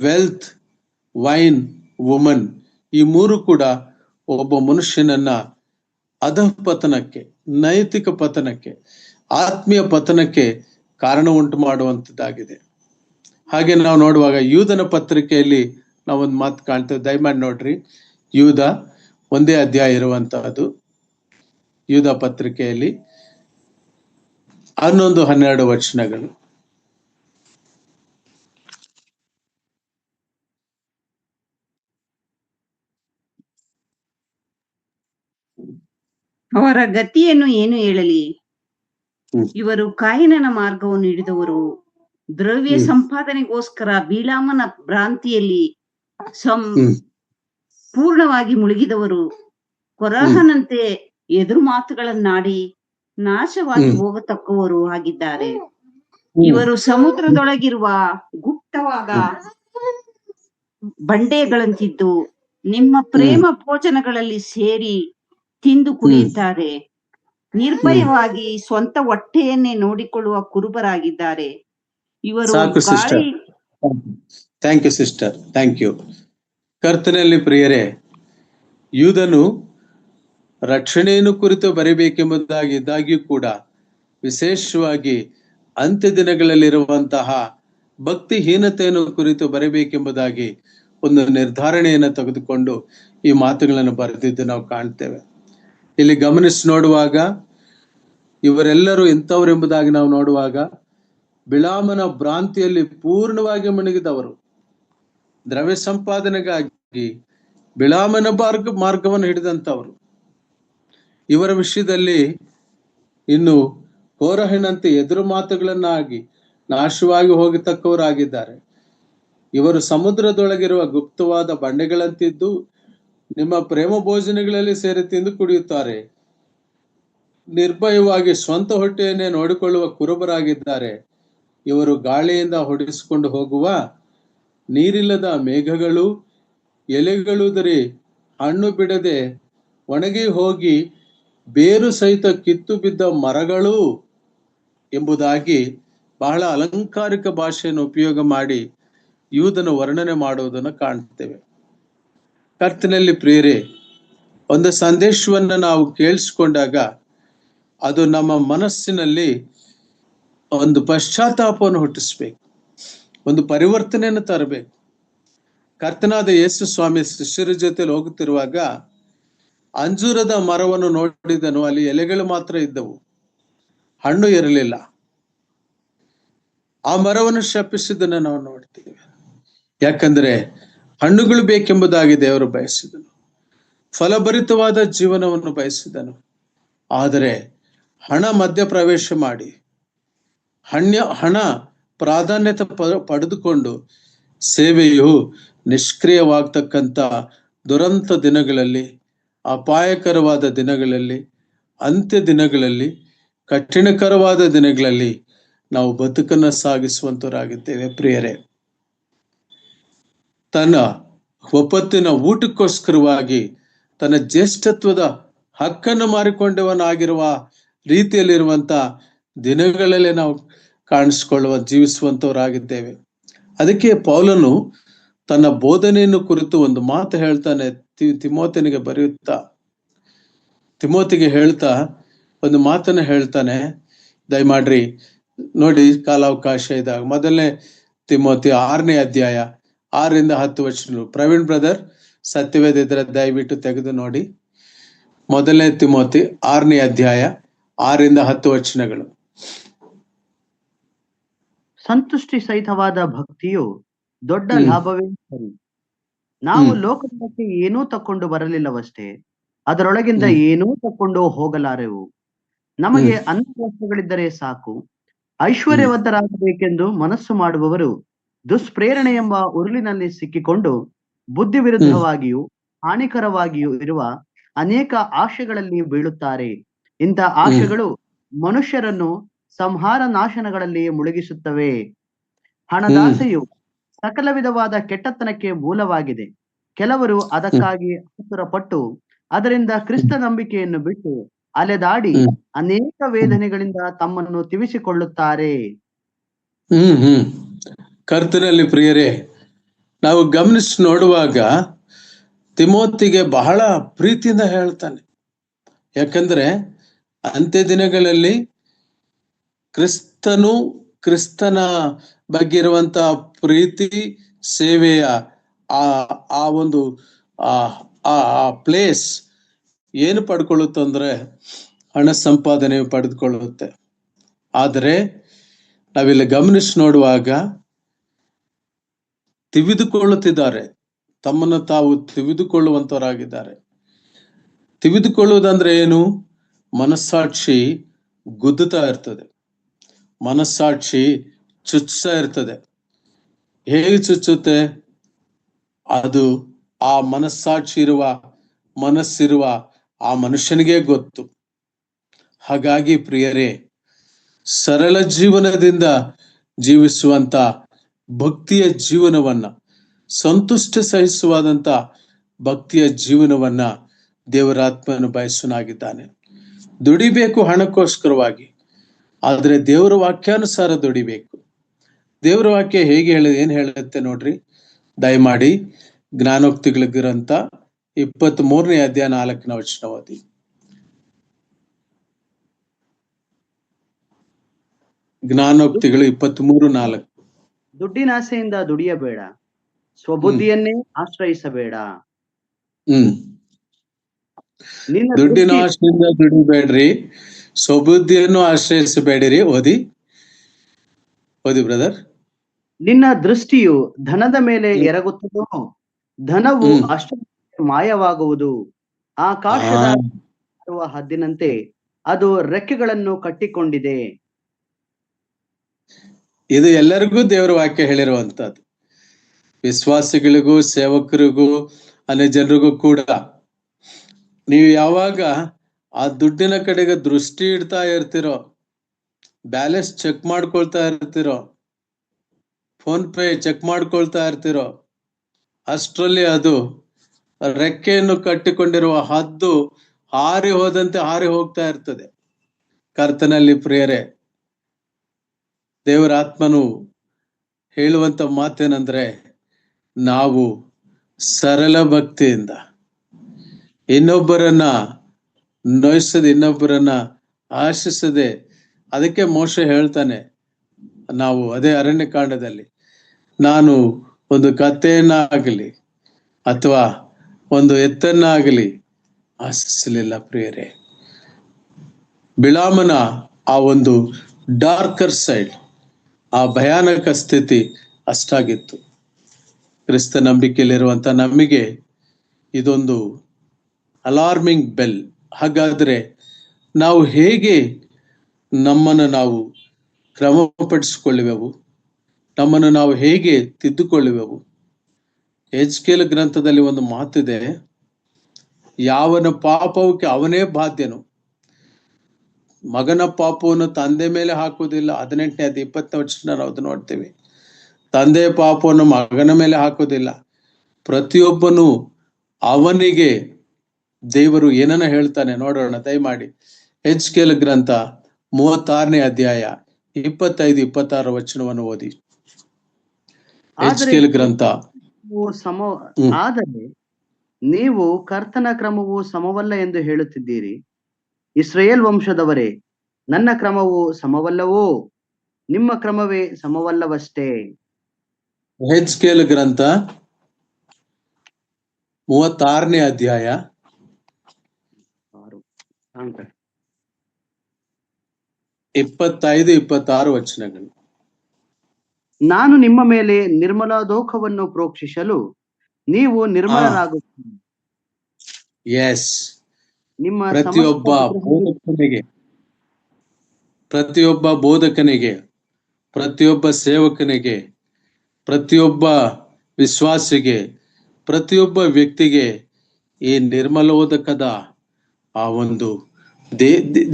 wealth, wine, woman. ಈ 3 ಕೂಡ ಒಬ್ಬ ಮನುಷ್ಯನನ್ನ ಅಧಃಪತನಕ್ಕೆ, ನೈತಿಕ ಪತನಕ್ಕೆ, ಆತ್ಮೀಯ ಪತನಕ್ಕೆ ಕಾರಣ ಉಂಟು ಮಾಡುವಂಥದ್ದಾಗಿದೆ. ಹಾಗೆ ನಾವು ನೋಡುವಾಗ ಯೂದನ ಪತ್ರಿಕೆಯಲ್ಲಿ ನಾವೊಂದು ಮಾತು ಕಾಣ್ತೇವೆ. ದಯಮಾಡಿ ನೋಡ್ರಿ, ಯೂದ 1ನೇ ಅಧ್ಯಾಯ ಇರುವಂತಹದ್ದು. ಯೂದ ಪತ್ರಿಕೆಯಲ್ಲಿ 11-12 ವಚನಗಳು. ಅವರ ಗತಿಯನ್ನು ಏನು ಹೇಳಲಿ? ಇವರು ಕಾಯಿನನ ಮಾರ್ಗವನ್ನು ಹಿಡಿದವರು, ದ್ರವ್ಯ ಸಂಪಾದನೆಗೋಸ್ಕರ ಬಿಳಾಮನ ಭ್ರಾಂತಿಯಲ್ಲಿ ಪೂರ್ಣವಾಗಿ ಮುಳುಗಿದವರು, ಕೊರಹನಂತೆ ಎದುರು ಮಾತುಗಳನ್ನಾಡಿ ನಾಶವಾಗಿ ಹೋಗತಕ್ಕವರು ಆಗಿದ್ದಾರೆ. ಇವರು ಸಮುದ್ರದೊಳಗಿರುವ ಗುಪ್ತವಾದ ಬಂಡೆಗಳಂತಿದ್ದು ನಿಮ್ಮ ಪ್ರೇಮ ಭೋಜನಗಳಲ್ಲಿ ಸೇರಿ ತಿಂದು ಕುಡಿಯುತ್ತಾರೆ. ನಿರ್ಭಯವಾಗಿ ಸ್ವಂತ ಹೊಟ್ಟೆಯನ್ನೇ ನೋಡಿಕೊಳ್ಳುವ ಕುರುಬರಾಗಿದ್ದಾರೆ. ಇವರು ಸಾಕು ಸಿಸ್ಟರ್. ಗಾಳಿ thank you sister, thank you. ಕರ್ತನಲ್ಲಿ ಪ್ರಿಯರೇ, ಯೂದನು ರಕ್ಷಣೆಯನ್ನು ಕುರಿತು ಬರೀಬೇಕೆಂಬುದಾಗಿದ್ದಾಗ್ಯೂ ಕೂಡ ವಿಶೇಷವಾಗಿ ಅಂತ್ಯ ದಿನಗಳಲ್ಲಿರುವಂತಹ ಭಕ್ತಿಹೀನತೆಯನ್ನು ಕುರಿತು ಬರೀಬೇಕೆಂಬುದಾಗಿ ಒಂದು ನಿರ್ಧಾರಣೆಯನ್ನು ತೆಗೆದುಕೊಂಡು ಈ ಮಾತುಗಳನ್ನು ಬರೆದಿದ್ದು ನಾವು ಕಾಣ್ತೇವೆ. ಇಲ್ಲಿ ಗಮನಿಸಿ ನೋಡುವಾಗ ಇವರೆಲ್ಲರೂ ಎಂಥವರೆಂಬುದಾಗಿ ನಾವು ನೋಡುವಾಗ ಬಿಳಾಮನ ಭ್ರಾಂತಿಯಲ್ಲಿ ಪೂರ್ಣವಾಗಿ ಮುಳುಗಿದವರು. ದ್ರವ್ಯ ಸಂಪಾದನೆಗಾಗಿ ಬಿಳಾಮನ ಮಾರ್ಗವನ್ನು ಹಿಡಿದಂಥವರು. ಇವರ ವಿಷಯದಲ್ಲಿ ಇನ್ನು ಕೋರಹನಂತೆ ಎದುರು ಮಾತುಗಳನ್ನಾಗಿ ನಾಶವಾಗಿ ಹೋಗತಕ್ಕವರಾಗಿದ್ದಾರೆ. ಇವರು ಸಮುದ್ರದೊಳಗಿರುವ ಗುಪ್ತವಾದ ಬಂಡೆಗಳಂತಿದ್ದು ನಿಮ್ಮ ಪ್ರೇಮ ಭೋಜನಗಳಲ್ಲಿ ಸೇರಿ ತಿಂದು ಕುಡಿಯುತ್ತಾರೆ. ನಿರ್ಭಯವಾಗಿ ಸ್ವಂತ ಹೊಟ್ಟೆಯನ್ನೇ ನೋಡಿಕೊಳ್ಳುವ ಕುರುಬರಾಗಿದ್ದಾರೆ. ಇವರು ಗಾಳಿಯಿಂದ ಹೊಡೆಸಿಕೊಂಡು ಹೋಗುವ ನೀರಿಲ್ಲದ ಮೇಘಗಳು, ಎಲೆಗಳುದರಿ ಹಣ್ಣು ಬಿಡದೆ ಒಣಗಿ ಹೋಗಿ ಬೇರು ಸಹಿತ ಕಿತ್ತು ಬಿದ್ದ ಮರಗಳು ಎಂಬುದಾಗಿ ಬಹಳ ಅಲಂಕಾರಿಕ ಭಾಷೆಯನ್ನು ಉಪಯೋಗ ಮಾಡಿ ಯೂದನು ವರ್ಣನೆ ಮಾಡುವುದನ್ನು ಕಾಣ್ತೇವೆ. ಕರ್ತನಲ್ಲಿ ಪ್ರಿಯರೇ, ಒಂದು ಸಂದೇಶವನ್ನ ನಾವು ಕೇಳಿಸ್ಕೊಂಡಾಗ ಅದು ನಮ್ಮ ಮನಸ್ಸಿನಲ್ಲಿ ಒಂದು ಪಶ್ಚಾತ್ತಾಪವನ್ನು ಹುಟ್ಟಿಸ್ಬೇಕು, ಒಂದು ಪರಿವರ್ತನೆಯನ್ನು ತರಬೇಕು. ಕರ್ತನಾದ ಯೇಸು ಸ್ವಾಮಿ ಶಿಷ್ಯರ ಜೊತೆಲಿ ಹೋಗುತ್ತಿರುವಾಗ ಅಂಜೂರದ ಮರವನ್ನು ನೋಡಿದನು. ಅಲ್ಲಿ ಎಲೆಗಳು ಮಾತ್ರ ಇದ್ದವು, ಹಣ್ಣು ಇರಲಿಲ್ಲ. ಆ ಮರವನ್ನು ಶಪಿಸಿದ್ದನ್ನು ನಾವು ನೋಡ್ತೀವಿ. ಯಾಕಂದ್ರೆ ಹಣ್ಣುಗಳು ಬೇಕೆಂಬುದಾಗಿ ದೇವರು ಬಯಸಿದನು, ಫಲಭರಿತವಾದ ಜೀವನವನ್ನು ಬಯಸಿದನು. ಆದರೆ ಹಣ ಮಧ್ಯ ಪ್ರವೇಶ ಮಾಡಿ ಹಣ ಪ್ರಾಧಾನ್ಯತೆ ಪಡೆದುಕೊಂಡು ಸೇವೆಯು ನಿಷ್ಕ್ರಿಯವಾಗ್ತಕ್ಕಂಥ ದುರಂತ ದಿನಗಳಲ್ಲಿ, ಅಪಾಯಕರವಾದ ದಿನಗಳಲ್ಲಿ, ಅಂತ್ಯ ದಿನಗಳಲ್ಲಿ, ಕಠಿಣಕರವಾದ ದಿನಗಳಲ್ಲಿ ನಾವು ಬದುಕನ್ನು ಸಾಗಿಸುವಂತವರಾಗಿದ್ದೇವೆ. ಪ್ರಿಯರೇ, ತನ್ನ ಒಪ್ಪತ್ತಿನ ಊಟಕ್ಕೋಸ್ಕರವಾಗಿ ತನ್ನ ಜ್ಯೇಷ್ಠತ್ವದ ಹಕ್ಕನ್ನು ಮಾರಿಕೊಂಡವನಾಗಿರುವ ರೀತಿಯಲ್ಲಿರುವಂತ ದಿನಗಳಲ್ಲೇ ನಾವು ಜೀವಿಸುವಂತವರಾಗಿದ್ದೇವೆ. ಅದಕ್ಕೆ ಪೌಲನು ತನ್ನ ಬೋಧನೆಯನ್ನು ಕುರಿತು ಒಂದು ಮಾತು ಹೇಳ್ತಾನೆ. ತಿಮೋತಿನಿಗೆ ಬರೆಯುತ್ತಾ, ತಿಮೋತಿಗೆ ಹೇಳ್ತಾ ಒಂದು ಮಾತನ್ನ ಹೇಳ್ತಾನೆ. ದಯಮಾಡ್ರಿ ನೋಡಿ, ಕಾಲಾವಕಾಶ ಇದ್ದಾಗ ಮೊದಲನೇ ತಿಮೋತಿ 6ನೇ ಅಧ್ಯಾಯ 6ರಿಂದ 10 ವಚನಗಳು. ಪ್ರವೀಣ್ ಬ್ರದರ್ ಸತ್ಯವೇದ ಇದ್ರೆ ದಯವಿಟ್ಟು ತೆಗೆದು ನೋಡಿ. ಮೊದಲನೇ ತಿಮೋತಿ 6ನೇ ಅಧ್ಯಾಯ 6ರಿಂದ 10 ವಚನಗಳು. ಸಂತುಷ್ಟಿ ಸಹಿತವಾದ ಭಕ್ತಿಯು ದೊಡ್ಡ ಲಾಭವೇ ಸರಿ. ನಾವು ಲೋಕಕ್ಕೆ ಏನೂ ತಕೊಂಡು ಬರಲಿಲ್ಲವಷ್ಟೇ, ಅದರೊಳಗಿಂದ ಏನೂ ತಕೊಂಡು ಹೋಗಲಾರೆವು. ನಮಗೆ ಅನ್ನ ವಸ್ತುಗಳಿದ್ದರೆ ಸಾಕು. ಐಶ್ವರ್ಯವಂತರಾಗಬೇಕೆಂದು ಮನಸ್ಸು ಮಾಡುವವರು ದುಷ್ಪ್ರೇರಣೆ ಎಂಬ ಉರುಳಿನಲ್ಲಿ ಸಿಕ್ಕಿಕೊಂಡು ಬುದ್ಧಿ ವಿರುದ್ಧವಾಗಿಯೂ ಹಾನಿಕರವಾಗಿಯೂ ಇರುವ ಅನೇಕ ಆಶೆಗಳಲ್ಲಿ ಬೀಳುತ್ತಾರೆ. ಇಂಥ ಆಶೆಗಳು ಮನುಷ್ಯರನ್ನು ಸಂಹಾರ ನಾಶನಗಳಲ್ಲಿ ಮುಳುಗಿಸುತ್ತವೆ. ಹಣದಾಸೆಯು ಸಕಲ ವಿಧವಾದ ಕೆಟ್ಟತನಕ್ಕೆ ಮೂಲವಾಗಿದೆ. ಕೆಲವರು ಅದಕ್ಕಾಗಿ ಆತುರಪಟ್ಟು ಅದರಿಂದ ಕ್ರಿಸ್ತ ನಂಬಿಕೆಯನ್ನು ಬಿಟ್ಟು ಅಲೆದಾಡಿ ಅನೇಕ ವೇದನೆಗಳಿಂದ ತಮ್ಮನ್ನು ತಿವಿಸಿಕೊಳ್ಳುತ್ತಾರೆ. ಕರ್ತನಲ್ಲಿ ಪ್ರಿಯರೇ, ನಾವು ಗಮನಿಸಿ ನೋಡುವಾಗ ತಿಮೋತಿಗೆ ಬಹಳ ಪ್ರೀತಿಯಿಂದ ಹೇಳ್ತಾನೆ. ಯಾಕಂದ್ರೆ ಅಂತ್ಯ ದಿನಗಳಲ್ಲಿ ಕ್ರಿಸ್ತನ ಬಗ್ಗೆ ಇರುವಂತಹ ಪ್ರೀತಿ, ಸೇವೆಯ ಆ ಒಂದು ಪ್ಲೇಸ್ ಏನು ಪಡ್ಕೊಳ್ಳುತ್ತಂದ್ರೆ ಹಣ ಸಂಪಾದನೆ ಪಡೆದುಕೊಳ್ಳುತ್ತೆ. ಆದರೆ ನಾವಿಲ್ಲಿ ಗಮನಿಸಿ ನೋಡುವಾಗ ತಿವಿದುಕೊಳ್ಳುತ್ತಿದ್ದಾರೆ, ತಮ್ಮನ್ನು ತಾವು ತಿವಿದುಕೊಳ್ಳುವಂತವರಾಗಿದ್ದಾರೆ. ತಿವಿದುಕೊಳ್ಳುವುದಂದ್ರೆ ಏನು? ಮನಸ್ಸಾಕ್ಷಿ ಗುದ್ದುತ್ತಾ ಇರ್ತದೆ, ಮನಸ್ಸಾಕ್ಷಿ ಚುಚ್ಚುತ್ತಾ ಇರ್ತದೆ. ಹೇಗೆ ಚುಚ್ಚುತ್ತೆ? ಅದು ಆ ಮನಸ್ಸಿರುವ ಆ ಮನುಷ್ಯನಿಗೆ ಗೊತ್ತು. ಹಾಗಾಗಿ ಪ್ರಿಯರೇ, ಸರಳ ಜೀವನದಿಂದ ಜೀವಿಸುವಂತ ಭಕ್ತಿಯ ಜೀವನವನ್ನ, ಸಂತುಷ್ಟ ಸಹಿಸುವಾದಂತ ಭಕ್ತಿಯ ಜೀವನವನ್ನ ದೇವರಾತ್ಮನು ಬಯಸುನಾಗಿದ್ದಾನೆ. ದುಡಿಬೇಕು ಹಣಕ್ಕೋಸ್ಕರವಾಗಿ, ಆದ್ರೆ ದೇವರ ವಾಕ್ಯಾನುಸಾರ ದುಡಿಬೇಕು. ದೇವರ ವಾಕ್ಯ ಹೇಗೆ ಏನ್ ಹೇಳುತ್ತೆ ನೋಡ್ರಿ, ದಯಮಾಡಿ ಜ್ಞಾನೋಕ್ತಿಗಳ ಗ್ರಂಥ 23ನೇ ಅಧ್ಯಾಯ 4ನೇ ವಚನ ಓದಿ. ಜ್ಞಾನೋಕ್ತಿಗಳು 23:4. ದುಡ್ಡಿನಾಸೆಯಿಂದ ದುಡಿಯಬೇಡ, ಸ್ವಬುದ್ಧಿಯನ್ನೇ ಆಶ್ರಯಿಸಬೇಡ. ದುಡ್ಡಿನ ಆಶೆಯಿಂದ ದುಡಿಬೇಡ್ರಿ, ಸ್ವಬುದ್ಧಿಯನ್ನು ಆಶ್ರಯಿಸಬೇಡಿರಿ. ಓದಿ ಬ್ರದರ್. ನಿನ್ನ ದೃಷ್ಟಿಯು ಧನದ ಮೇಲೆ ಎರಗುತ್ತದೋ, ಧನವು ಅಷ್ಟು ಮಾಯವಾಗುವುದು. ಆಕಾಶದ ಹದ್ದಿನಂತೆ ಅದು ರೆಕ್ಕೆಗಳನ್ನು ಕಟ್ಟಿಕೊಂಡಿದೆ. ಇದು ಎಲ್ಲರಿಗೂ ದೇವರ ವಾಕ್ಯ ಹೇಳಿರುವಂತದ್ದು, ವಿಶ್ವಾಸಿಗಳಿಗೂ ಸೇವಕರಿಗೂ ಅನೇಕ ಜನರಿಗೂ ಕೂಡ. ನೀವು ಯಾವಾಗ ಆ ದುಡ್ಡಿನ ಕಡೆಗೆ ದೃಷ್ಟಿ ಇಡ್ತಾ ಇರ್ತಿರೋ, ಬ್ಯಾಲೆನ್ಸ್ ಚೆಕ್ ಮಾಡ್ಕೊಳ್ತಾ ಇರ್ತಿರೋ, ಫೋನ್ ಪೇ ಚೆಕ್ ಮಾಡ್ಕೊಳ್ತಾ ಇರ್ತಿರೋ, ಅಷ್ಟರಲ್ಲಿ ಅದು ರೆಕ್ಕೆಯನ್ನು ಕಟ್ಟಿಕೊಂಡಿರುವ ಹದ್ದು ಹಾರಿ ಹೋದಂತೆ ಹಾರಿ ಹೋಗ್ತಾ ಇರ್ತದೆ. ಕರ್ತನಲ್ಲಿ ಪ್ರಿಯರೇ, ದೇವರ ಆತ್ಮನು ಹೇಳುವಂತ ಮಾತೇನಂದ್ರೆ, ನಾವು ಸರಳ ಭಕ್ತಿಯಿಂದ ಇನ್ನೊಬ್ಬರನ್ನ ನೋಯಿಸದೆ, ಇನ್ನೊಬ್ಬರನ್ನ ಆಶಿಸದೆ, ಅದಕ್ಕೆ ಮೋಶೆ ಹೇಳ್ತಾನೆ, ನಾವು ಅದೇ ಅರಣ್ಯಕಾಂಡದಲ್ಲಿ, ನಾನು ಒಂದು ಕತ್ತೆಯನ್ನಾಗಲಿ ಅಥವಾ ಒಂದು ಎತ್ತನ್ನಾಗಲಿ ಆಶಿಸಲಿಲ್ಲ. ಪ್ರಿಯರೇ, ಬಿಳಾಮನ ಆ ಒಂದು ಡಾರ್ಕರ್ ಸೈಡ್, ಆ ಭಯಾನಕ ಸ್ಥಿತಿ ಅಷ್ಟಾಗಿತ್ತು. ಕ್ರಿಸ್ತ ನಂಬಿಕೆಯಲ್ಲಿರುವಂತ ನಮಗೆ ಇದೊಂದು ಅಲಾರ್ಮಿಂಗ್ ಬೆಲ್. ಹಾಗಾದ್ರೆ ನಾವು ಹೇಗೆ ನಮ್ಮನ್ನು ನಾವು ಕ್ರಮಪಡಿಸಿಕೊಳ್ಳುವೆವು, ನಮ್ಮನ್ನು ನಾವು ಹೇಗೆ ತಿದ್ದುಕೊಳ್ಳುವೆವು? ಎಜ್ಕೇಲ್ ಗ್ರಂಥದಲ್ಲಿ ಒಂದು ಮಾತಿದೆ, ಯಾವನ ಪಾಪಕ್ಕೆ ಅವನೇ ಬಾಧ್ಯನು, ಮಗನ ಪಾಪವನ್ನು ತಂದೆ ಮೇಲೆ ಹಾಕುವುದಿಲ್ಲ. 18ನೇ ಅಧ್ಯಾಯ 20ನೇ ವಚನ ನಾವು ನೋಡ್ತೇವೆ. ತಂದೆ ಪಾಪವನ್ನು ಮಗನ ಮೇಲೆ ಹಾಕುವುದಿಲ್ಲ. ಪ್ರತಿಯೊಬ್ಬನು ಅವನಿಗೆ ದೇವರು ಏನನ್ನ ಹೇಳ್ತಾನೆ ನೋಡೋಣ. ದಯಮಾಡಿ ಎಜ್ಕೇಲ್ ಗ್ರಂಥ 36ನೇ ಅಧ್ಯಾಯ 25-26 ವಚನವನ್ನು ಓದಿ. ಎಜ್ಕೇಲ್ ಗ್ರಂಥ. ಆದರೆ ನೀವು ಕರ್ತನ ಕ್ರಮವು ಸಮವಲ್ಲ ಎಂದು ಹೇಳುತ್ತಿದ್ದೀರಿ. ಇಸ್ರಾಯೇಲ್ ವಂಶದವರೇ, ನನ್ನ ಕ್ರಮವು ಸಮವಲ್ಲವೋ? ನಿಮ್ಮ ಕ್ರಮವೇ ಸಮವಲ್ಲವಷ್ಟೇ. ಎಜ್ಕೇಲ್ ಗ್ರಂಥ 36ನೇ ಅಧ್ಯಾಯ 25-26 ವಚನಗಳು. ನಾನು ನಿಮ್ಮ ಮೇಲೆ ನಿರ್ಮಲಾದೋಖವನ್ನು ಪ್ರೋಕ್ಷಿಸಲು ನೀವು ನಿರ್ಮಲರಾಗುತ್ತೀರಿ. ಎಸ್, ನಿಮ್ಮ ಪ್ರತಿಯೊಬ್ಬ ಬೋಧಕನಿಗೆ, ಪ್ರತಿಯೊಬ್ಬ ಸೇವಕನಿಗೆ, ಪ್ರತಿಯೊಬ್ಬ ವಿಶ್ವಾಸಿಗೆ, ಪ್ರತಿಯೊಬ್ಬ ವ್ಯಕ್ತಿಗೆ ಈ ನಿರ್ಮಲೋದಕದ ಆ ಒಂದು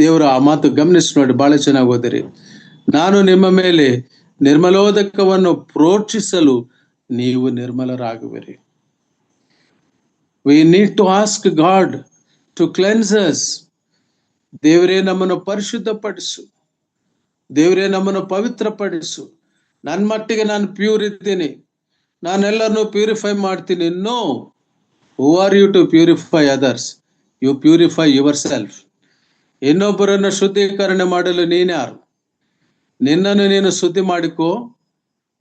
ದೇವರ ಆ ಮಾತು ಗಮನಿಸಿ ನೋಡಿ, ಬಹಳ ಚೆನ್ನಾಗಿ ಓದಿರಿ. ನಾನು ನಿಮ್ಮ ಮೇಲೆ ನಿರ್ಮಲೋದಕವನ್ನು ಪ್ರೋಕ್ಷಿಸಲು ನೀವು ನಿರ್ಮಲರಾಗುವಿರಿ. We need to ask God to cleanse us. ದೇವರೇ ನಮ್ಮನ್ನು ಪರಿಶುದ್ಧಪಡಿಸು, ದೇವರೇ ನಮ್ಮನ್ನು ಪವಿತ್ರಪಡಿಸು. ನನ್ನ ಮಟ್ಟಿಗೆ ನಾನು ಪ್ಯೂರ್ ಇದ್ದೀನಿ, ನಾನೆಲ್ಲರನ್ನು ಪ್ಯೂರಿಫೈ ಮಾಡ್ತೀನಿ. No, who are you to purify others? You purify yourself. ಇನ್ನೊಬ್ಬರನ್ನು ಶುದ್ಧೀಕರಣ ಮಾಡಲು ನೀನ್ಯಾರು? ನಿನ್ನನ್ನು ನೀನು ಶುದ್ಧಿ ಮಾಡಿಕೋ,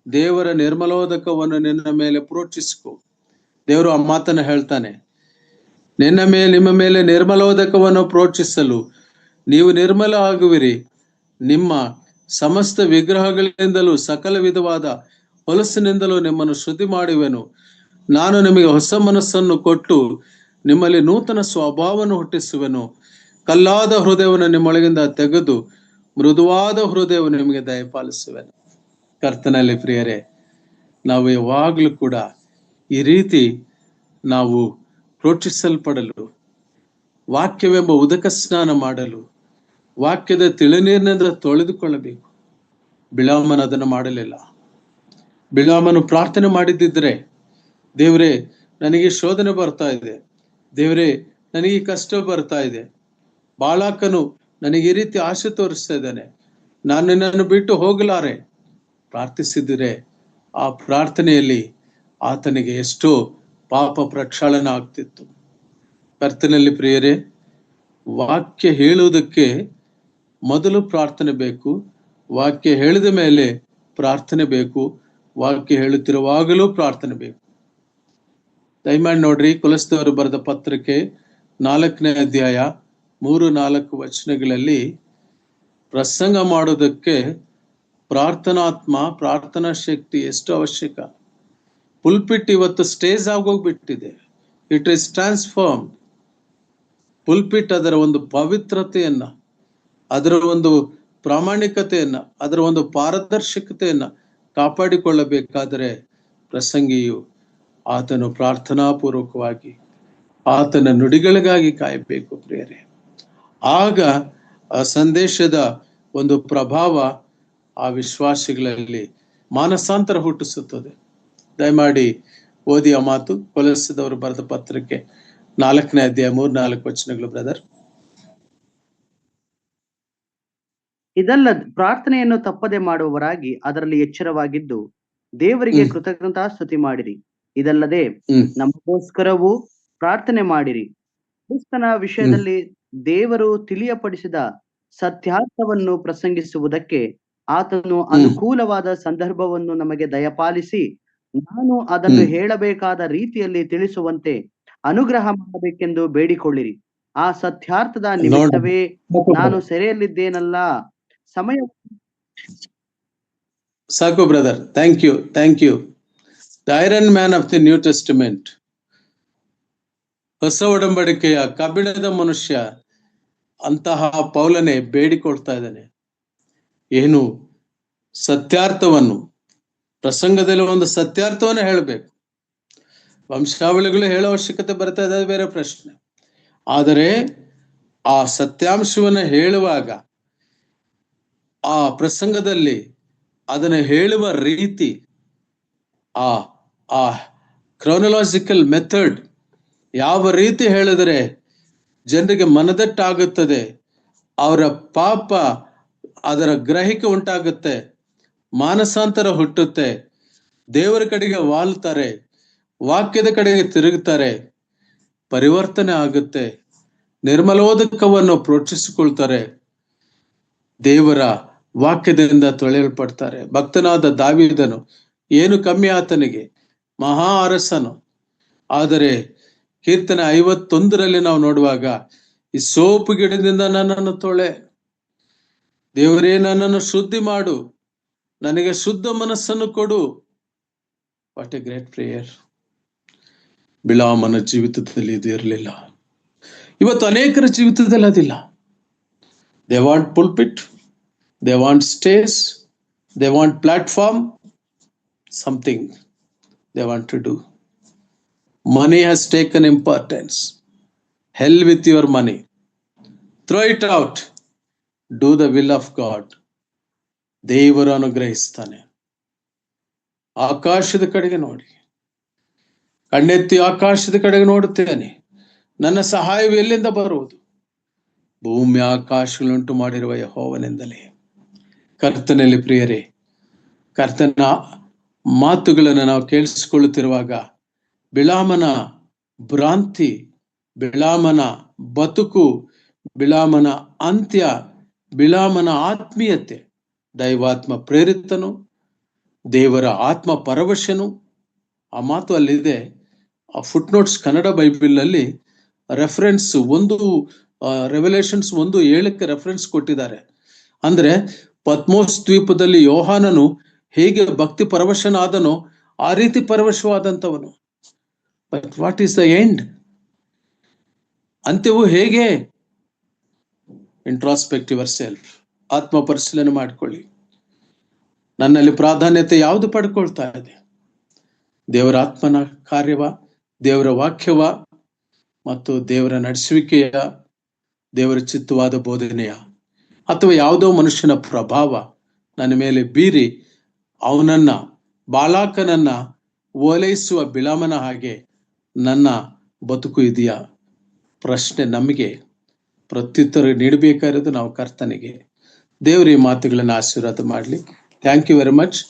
ದೇವರ ನಿರ್ಮಲೋದಕವನ್ನು ನಿನ್ನ ಮೇಲೆ ಪ್ರೋಕ್ಷಿಸಿಕೋ. ದೇವರು ಆ ಮಾತನ್ನು ಹೇಳ್ತಾನೆ, ನಿಮ್ಮ ಮೇಲೆ ನಿರ್ಮಲೋದಕವನ್ನು ಪ್ರೋಕ್ಷಿಸಲು ನೀವು ನಿರ್ಮಲ ಆಗುವಿರಿ. ನಿಮ್ಮ ಸಮಸ್ತ ವಿಗ್ರಹಗಳಿಂದಲೂ ಸಕಲ ವಿಧವಾದ ಹೊಲಸಿನಿಂದಲೂ ನಿಮ್ಮನ್ನು ಶುದ್ಧಿ ಮಾಡುವೆನು. ನಾನು ನಿಮಗೆ ಹೊಸ ಮನಸ್ಸನ್ನು ಕೊಟ್ಟು ನಿಮ್ಮಲ್ಲಿ ನೂತನ ಸ್ವಭಾವವನ್ನು ಹುಟ್ಟಿಸುವೆನು. ಕಲ್ಲಾದ ಹೃದಯವನ್ನು ನಿಮ್ಮೊಳಗಿಂದ ತೆಗೆದು ಮೃದುವಾದ ಹೃದಯವನ್ನು ನಿಮಗೆ ದಯಪಾಲಿಸುವೆನು. ಕರ್ತನಲ್ಲಿ ಪ್ರಿಯರೇ, ನಾವು ಯಾವಾಗಲೂ ಕೂಡ ಈ ರೀತಿ ನಾವು ಪ್ರೋಕ್ಷಿಸಲ್ಪಡಲು ವಾಕ್ಯವೆಂಬ ಉದಕ ಸ್ನಾನ ಮಾಡಲು, ವಾಕ್ಯದ ತಿಳಿನೀರಿನಿಂದ ತೊಳೆದುಕೊಳ್ಳಬೇಕು. ಬಿಳಾಮನ ಅದನ್ನು ಮಾಡಲಿಲ್ಲ. ಬಿಳಾಮನು ಪ್ರಾರ್ಥನೆ ಮಾಡಿದ್ದಿದ್ರೆ, ದೇವರೇ ನನಗೆ ಶೋಧನೆ ಬರ್ತಾ ಇದೆ, ದೇವರೇ ನನಗೆ ಕಷ್ಟ ಬರ್ತಾ ಇದೆ, ಬಾಳಾಕನು ನನಗೆ ಈ ರೀತಿ ಆಶೆ ತೋರಿಸ್ತಾ ಇದ್ದಾನೆ, ನಾನು ನಿನ್ನನ್ನು ಬಿಟ್ಟು ಹೋಗಲಾರೆ ಪ್ರಾರ್ಥಿಸಿದರೆ ಆ ಪ್ರಾರ್ಥನೆಯಲ್ಲಿ ಆತನಿಗೆ ಎಷ್ಟೋ ಪಾಪ ಪ್ರಕ್ಷಾಳನ ಆಗ್ತಿತ್ತು. ಕರ್ತನಲ್ಲಿ ಪ್ರಿಯರೇ, ವಾಕ್ಯ ಹೇಳುವುದಕ್ಕೆ ಮೊದಲು ಪ್ರಾರ್ಥನೆ ಬೇಕು, ವಾಕ್ಯ ಹೇಳಿದ ಮೇಲೆ ಪ್ರಾರ್ಥನೆ ಬೇಕು, ವಾಕ್ಯ ಹೇಳುತ್ತಿರುವಾಗಲೂ ಪ್ರಾರ್ಥನೆ ಬೇಕು. ದಯಮಾಡಿ ನೋಡ್ರಿ, ಕೊಲೊಸ್ಸದವರು ಬರೆದ ಪತ್ರಕ್ಕೆ 4ನೇ ಅಧ್ಯಾಯ 3-4 ವಚನಗಳಲ್ಲಿ ಪ್ರಸಂಗ ಮಾಡೋದಕ್ಕೆ ಪ್ರಾರ್ಥನಾತ್ಮ, ಪ್ರಾರ್ಥನಾ ಶಕ್ತಿ ಎಷ್ಟು ಅವಶ್ಯಕ. ಪುಲ್ಪಿಟ್ ಇವತ್ತು ಸ್ಟೇಜ್ ಆಗೋಗ್ಬಿಟ್ಟಿದೆ. It is transform. ಪುಲ್ಪಿಟ್ ಅದರ ಒಂದು ಪವಿತ್ರತೆಯನ್ನ, ಅದರ ಒಂದು ಪ್ರಾಮಾಣಿಕತೆಯನ್ನ, ಅದರ ಒಂದು ಪಾರದರ್ಶಕತೆಯನ್ನ ಕಾಪಾಡಿಕೊಳ್ಳಬೇಕಾದರೆ ಪ್ರಸಂಗಿಯು ಆತನು ಪ್ರಾರ್ಥನಾಪೂರ್ವಕವಾಗಿ ಆತನ ನುಡಿಗಳಿಗಾಗಿ ಕಾಯಬೇಕು ಪ್ರಿಯರೇ. ಆಗ ಆ ಸಂದೇಶದ ಒಂದು ಪ್ರಭಾವ ಆ ವಿಶ್ವಾಸಿಗಳಲ್ಲಿ ಮಾನಸಾಂತರ ಹುಟ್ಟಿಸುತ್ತದೆ. ದಯಮಾಡಿ ಓದಿ ಆ ಮಾತು, ಕೊಲೊಸ್ಸದವರು ಬರೆದ ಪತ್ರಕ್ಕೆ 4ನೇ ಅಧ್ಯಾಯ 3-4 ವಚನಗಳು ಬ್ರದರ್. ಇದಲ್ಲದೆ ಪ್ರಾರ್ಥನೆಯನ್ನು ತಪ್ಪದೆ ಮಾಡುವವರಾಗಿ ಅದರಲ್ಲಿ ಎಚ್ಚರವಾಗಿದ್ದು ದೇವರಿಗೆ ಕೃತಜ್ಞತಾಸ್ತುತಿ ಮಾಡಿರಿ. ಇದಲ್ಲದೆ ನಮಗೋಸ್ಕರವೂ ಪ್ರಾರ್ಥನೆ ಮಾಡಿರಿ. ಕ್ರಿಸ್ತನ ವಿಷಯದಲ್ಲಿ ದೇವರು ತಿಳಿಯಪಡಿಸಿದ ಸತ್ಯಾರ್ಥವನ್ನು ಪ್ರಸಂಗಿಸುವುದಕ್ಕೆ ಆತನು ಅನುಕೂಲವಾದ ಸಂದರ್ಭವನ್ನು ನಮಗೆ ದಯಪಾಲಿಸಿ, ನಾನು ಅದನ್ನು ಹೇಳಬೇಕಾದ ರೀತಿಯಲ್ಲಿ ತಿಳಿಸುವಂತೆ ಅನುಗ್ರಹ ಮಾಡಬೇಕೆಂದು ಬೇಡಿಕೊಳ್ಳಿರಿ. ಆ ಸತ್ಯಾರ್ಥದ ನಿಮಿತ್ತವೇ ನಾನು ಸೆರೆಯಲ್ಲಿದ್ದೇನಲ್ಲ. ಸಮಯ ಸಾಕು brother, thank you. The iron man of the new testament, ಹೊಸ ಒಡಂಬಡಿಕೆಯ ಕಬ್ಬಿಣದ ಮನುಷ್ಯ ಅಂತಹ ಪೌಲನೇ ಬೇಡಿಕೊಳ್ತಾ ಇದ್ದಾನೆ. ಏನು ಸತ್ಯಾರ್ಥವನ್ನು, ಪ್ರಸಂಗದಲ್ಲಿ ಒಂದು ಸತ್ಯಾರ್ಥವನ್ನು ಹೇಳಬೇಕು. ವಂಶಾವಳಿಗಳು ಹೇಳೋ ಅವಶ್ಯಕತೆ ಬರ್ತಾ ಇದೆ, ಬೇರೆ ಪ್ರಶ್ನೆ. ಆದರೆ ಆ ಸತ್ಯಾಂಶವನ್ನು ಹೇಳುವಾಗ ಆ ಪ್ರಸಂಗದಲ್ಲಿ ಅದನ್ನು ಹೇಳುವ ರೀತಿ, ಆ ಕ್ರೋನಲಾಜಿಕಲ್ ಮೆಥಡ್, ಯಾವ ರೀತಿ ಹೇಳಿದರೆ ಜನರಿಗೆ ಮನದಟ್ಟಾಗುತ್ತದೆ, ಅವರ ಪಾಪ ಅದರ ಗ್ರಹಿಕೆ ಉಂಟಾಗುತ್ತೆ, ಮಾನಸಾಂತರ ಹುಟ್ಟುತ್ತೆ, ದೇವರ ಕಡೆಗೆ ವಾಲ್ತಾರೆ, ವಾಕ್ಯದ ಕಡೆಗೆ ತಿರುಗುತ್ತಾರೆ, ಪರಿವರ್ತನೆ ಆಗುತ್ತೆ, ನಿರ್ಮಲೋದಕವನ್ನು ಪ್ರೋಕ್ಷಿಸಿಕೊಳ್ತಾರೆ, ದೇವರ ವಾಕ್ಯದಿಂದ ತೊಳೆಯಲ್ಪಡ್ತಾರೆ. ಭಕ್ತನಾದ ದಾವೀದನು ಏನು ಕಮ್ಮಿ ಆತನಿಗೆ, ಮಹಾ ಅರಸನು. ಆದರೆ ಕೀರ್ತನೆ 51ರಲ್ಲಿ ನಾವು ನೋಡುವಾಗ, ಈ ಸೋಪು ಗಿಡದಿಂದ ನನ್ನನ್ನು ತೊಳೆ, ದೇವರೇ ನನ್ನನ್ನು ಶುದ್ಧಿ ಮಾಡು, ನನಗೆ ಶುದ್ಧ ಮನಸ್ಸನ್ನು ಕೊಡು. What a great prayer. ಬಿಳಾಮನ ಜೀವಿತದಲ್ಲಿ ಇದು ಇರಲಿಲ್ಲ. ಇವತ್ತು ಅನೇಕರ ಜೀವಿತದಲ್ಲಿ ಅದಿಲ್ಲ. They want pulpit, they want stage, they want platform, something they want to do. Money has taken importance. Hell with your money. Throw it out. Do the will of God. ದೇವರು ಅನುಗ್ರಹಿಸ್ತಾನೆ. ಆಕಾಶದ ಕಡೆಗೆ ನೋಡಿ, ಕಣ್ಣೆತ್ತಿ ಆಕಾಶದ ಕಡೆಗೆ ನೋಡುತ್ತೇನೆ, ನನ್ನ ಸಹಾಯವು ಎಲ್ಲಿಂದ ಬರುವುದು? ಭೂಮಿ ಆಕಾಶಗಳುಂಟು ಮಾಡಿರುವ ಯೆಹೋವನಿಂದಲೇ. ಕರ್ತನಲ್ಲಿ ಪ್ರಿಯರೇ, ಕರ್ತನ ಮಾತುಗಳನ್ನು ನಾವು ಕೇಳಿಸಿಕೊಳ್ಳುತ್ತಿರುವಾಗ ಬಿಳಾಮನ ಭ್ರಾಂತಿ, ಬಿಳಾಮನ ಬದುಕು, ಬಿಳಾಮನ ಅಂತ್ಯ, ಬಿಳಾಮನ ಆತ್ಮೀಯತೆ, ದೈವಾತ್ಮ ಪ್ರೇರಿತನು, ದೇವರ ಆತ್ಮ ಪರವಶನು. ಆ ಮಾತು ಅಲ್ಲಿದೆ. ಆ ಫುಟ್ ನೋಟ್ಸ್ ಕನ್ನಡ ಬೈಬಲ್ನಲ್ಲಿ ರೆಫರೆನ್ಸ್ ರೆವಲೇಷನ್ಸ್ 1:7 ರೆಫರೆನ್ಸ್ ಕೊಟ್ಟಿದ್ದಾರೆ. ಅಂದ್ರೆ ಪತ್ಮೋಸ್ ದ್ವೀಪದಲ್ಲಿ ಯೋಹಾನನು ಹೇಗೆ ಭಕ್ತಿ ಪರವಶನಾದನೋ ಆ ರೀತಿ ಪರವಶವಾದಂಥವನು. But what is the end? ಅಂತ್ಯವು ಹೇಗೆ? Introspect yourself. ಆತ್ಮ ಪರಿಶೀಲನೆ ಮಾಡಿಕೊಳ್ಳಿ. ನನ್ನಲ್ಲಿ ಪ್ರಾಧಾನ್ಯತೆ ಯಾವುದು ಪಡ್ಕೊಳ್ತಾ ಇದೆ? ದೇವರ ಆತ್ಮನ ಕಾರ್ಯವ, ದೇವರ ವಾಕ್ಯವ, ಮತ್ತು ದೇವರ ನಡೆಸುವಿಕೆಯ, ದೇವರ ಚಿತ್ತವಾದ ಬೋಧನೆಯ ಅಥವಾ ಯಾವುದೋ ಮನುಷ್ಯನ ಪ್ರಭಾವ ನನ್ನ ಮೇಲೆ ಬೀರಿ ಅವನನ್ನ, ಬಾಲಾಕನನ್ನ ಓಲೈಸುವ ಬಿಳಾಮನ ಹಾಗೆ ನನ್ನ ಬದುಕು ಇದೆಯಾ? ಪ್ರಶ್ನೆ ನಮಗೆ. ಪ್ರತ್ಯುತ್ತರ ನೀಡಬೇಕಾಗಿರೋದು ನಾವು ಕರ್ತನಿಗೆ. ದೇವರು ಈ ಮಾತುಗಳನ್ನು ಆಶೀರ್ವಾದ ಮಾಡಲಿ. Thank you very much.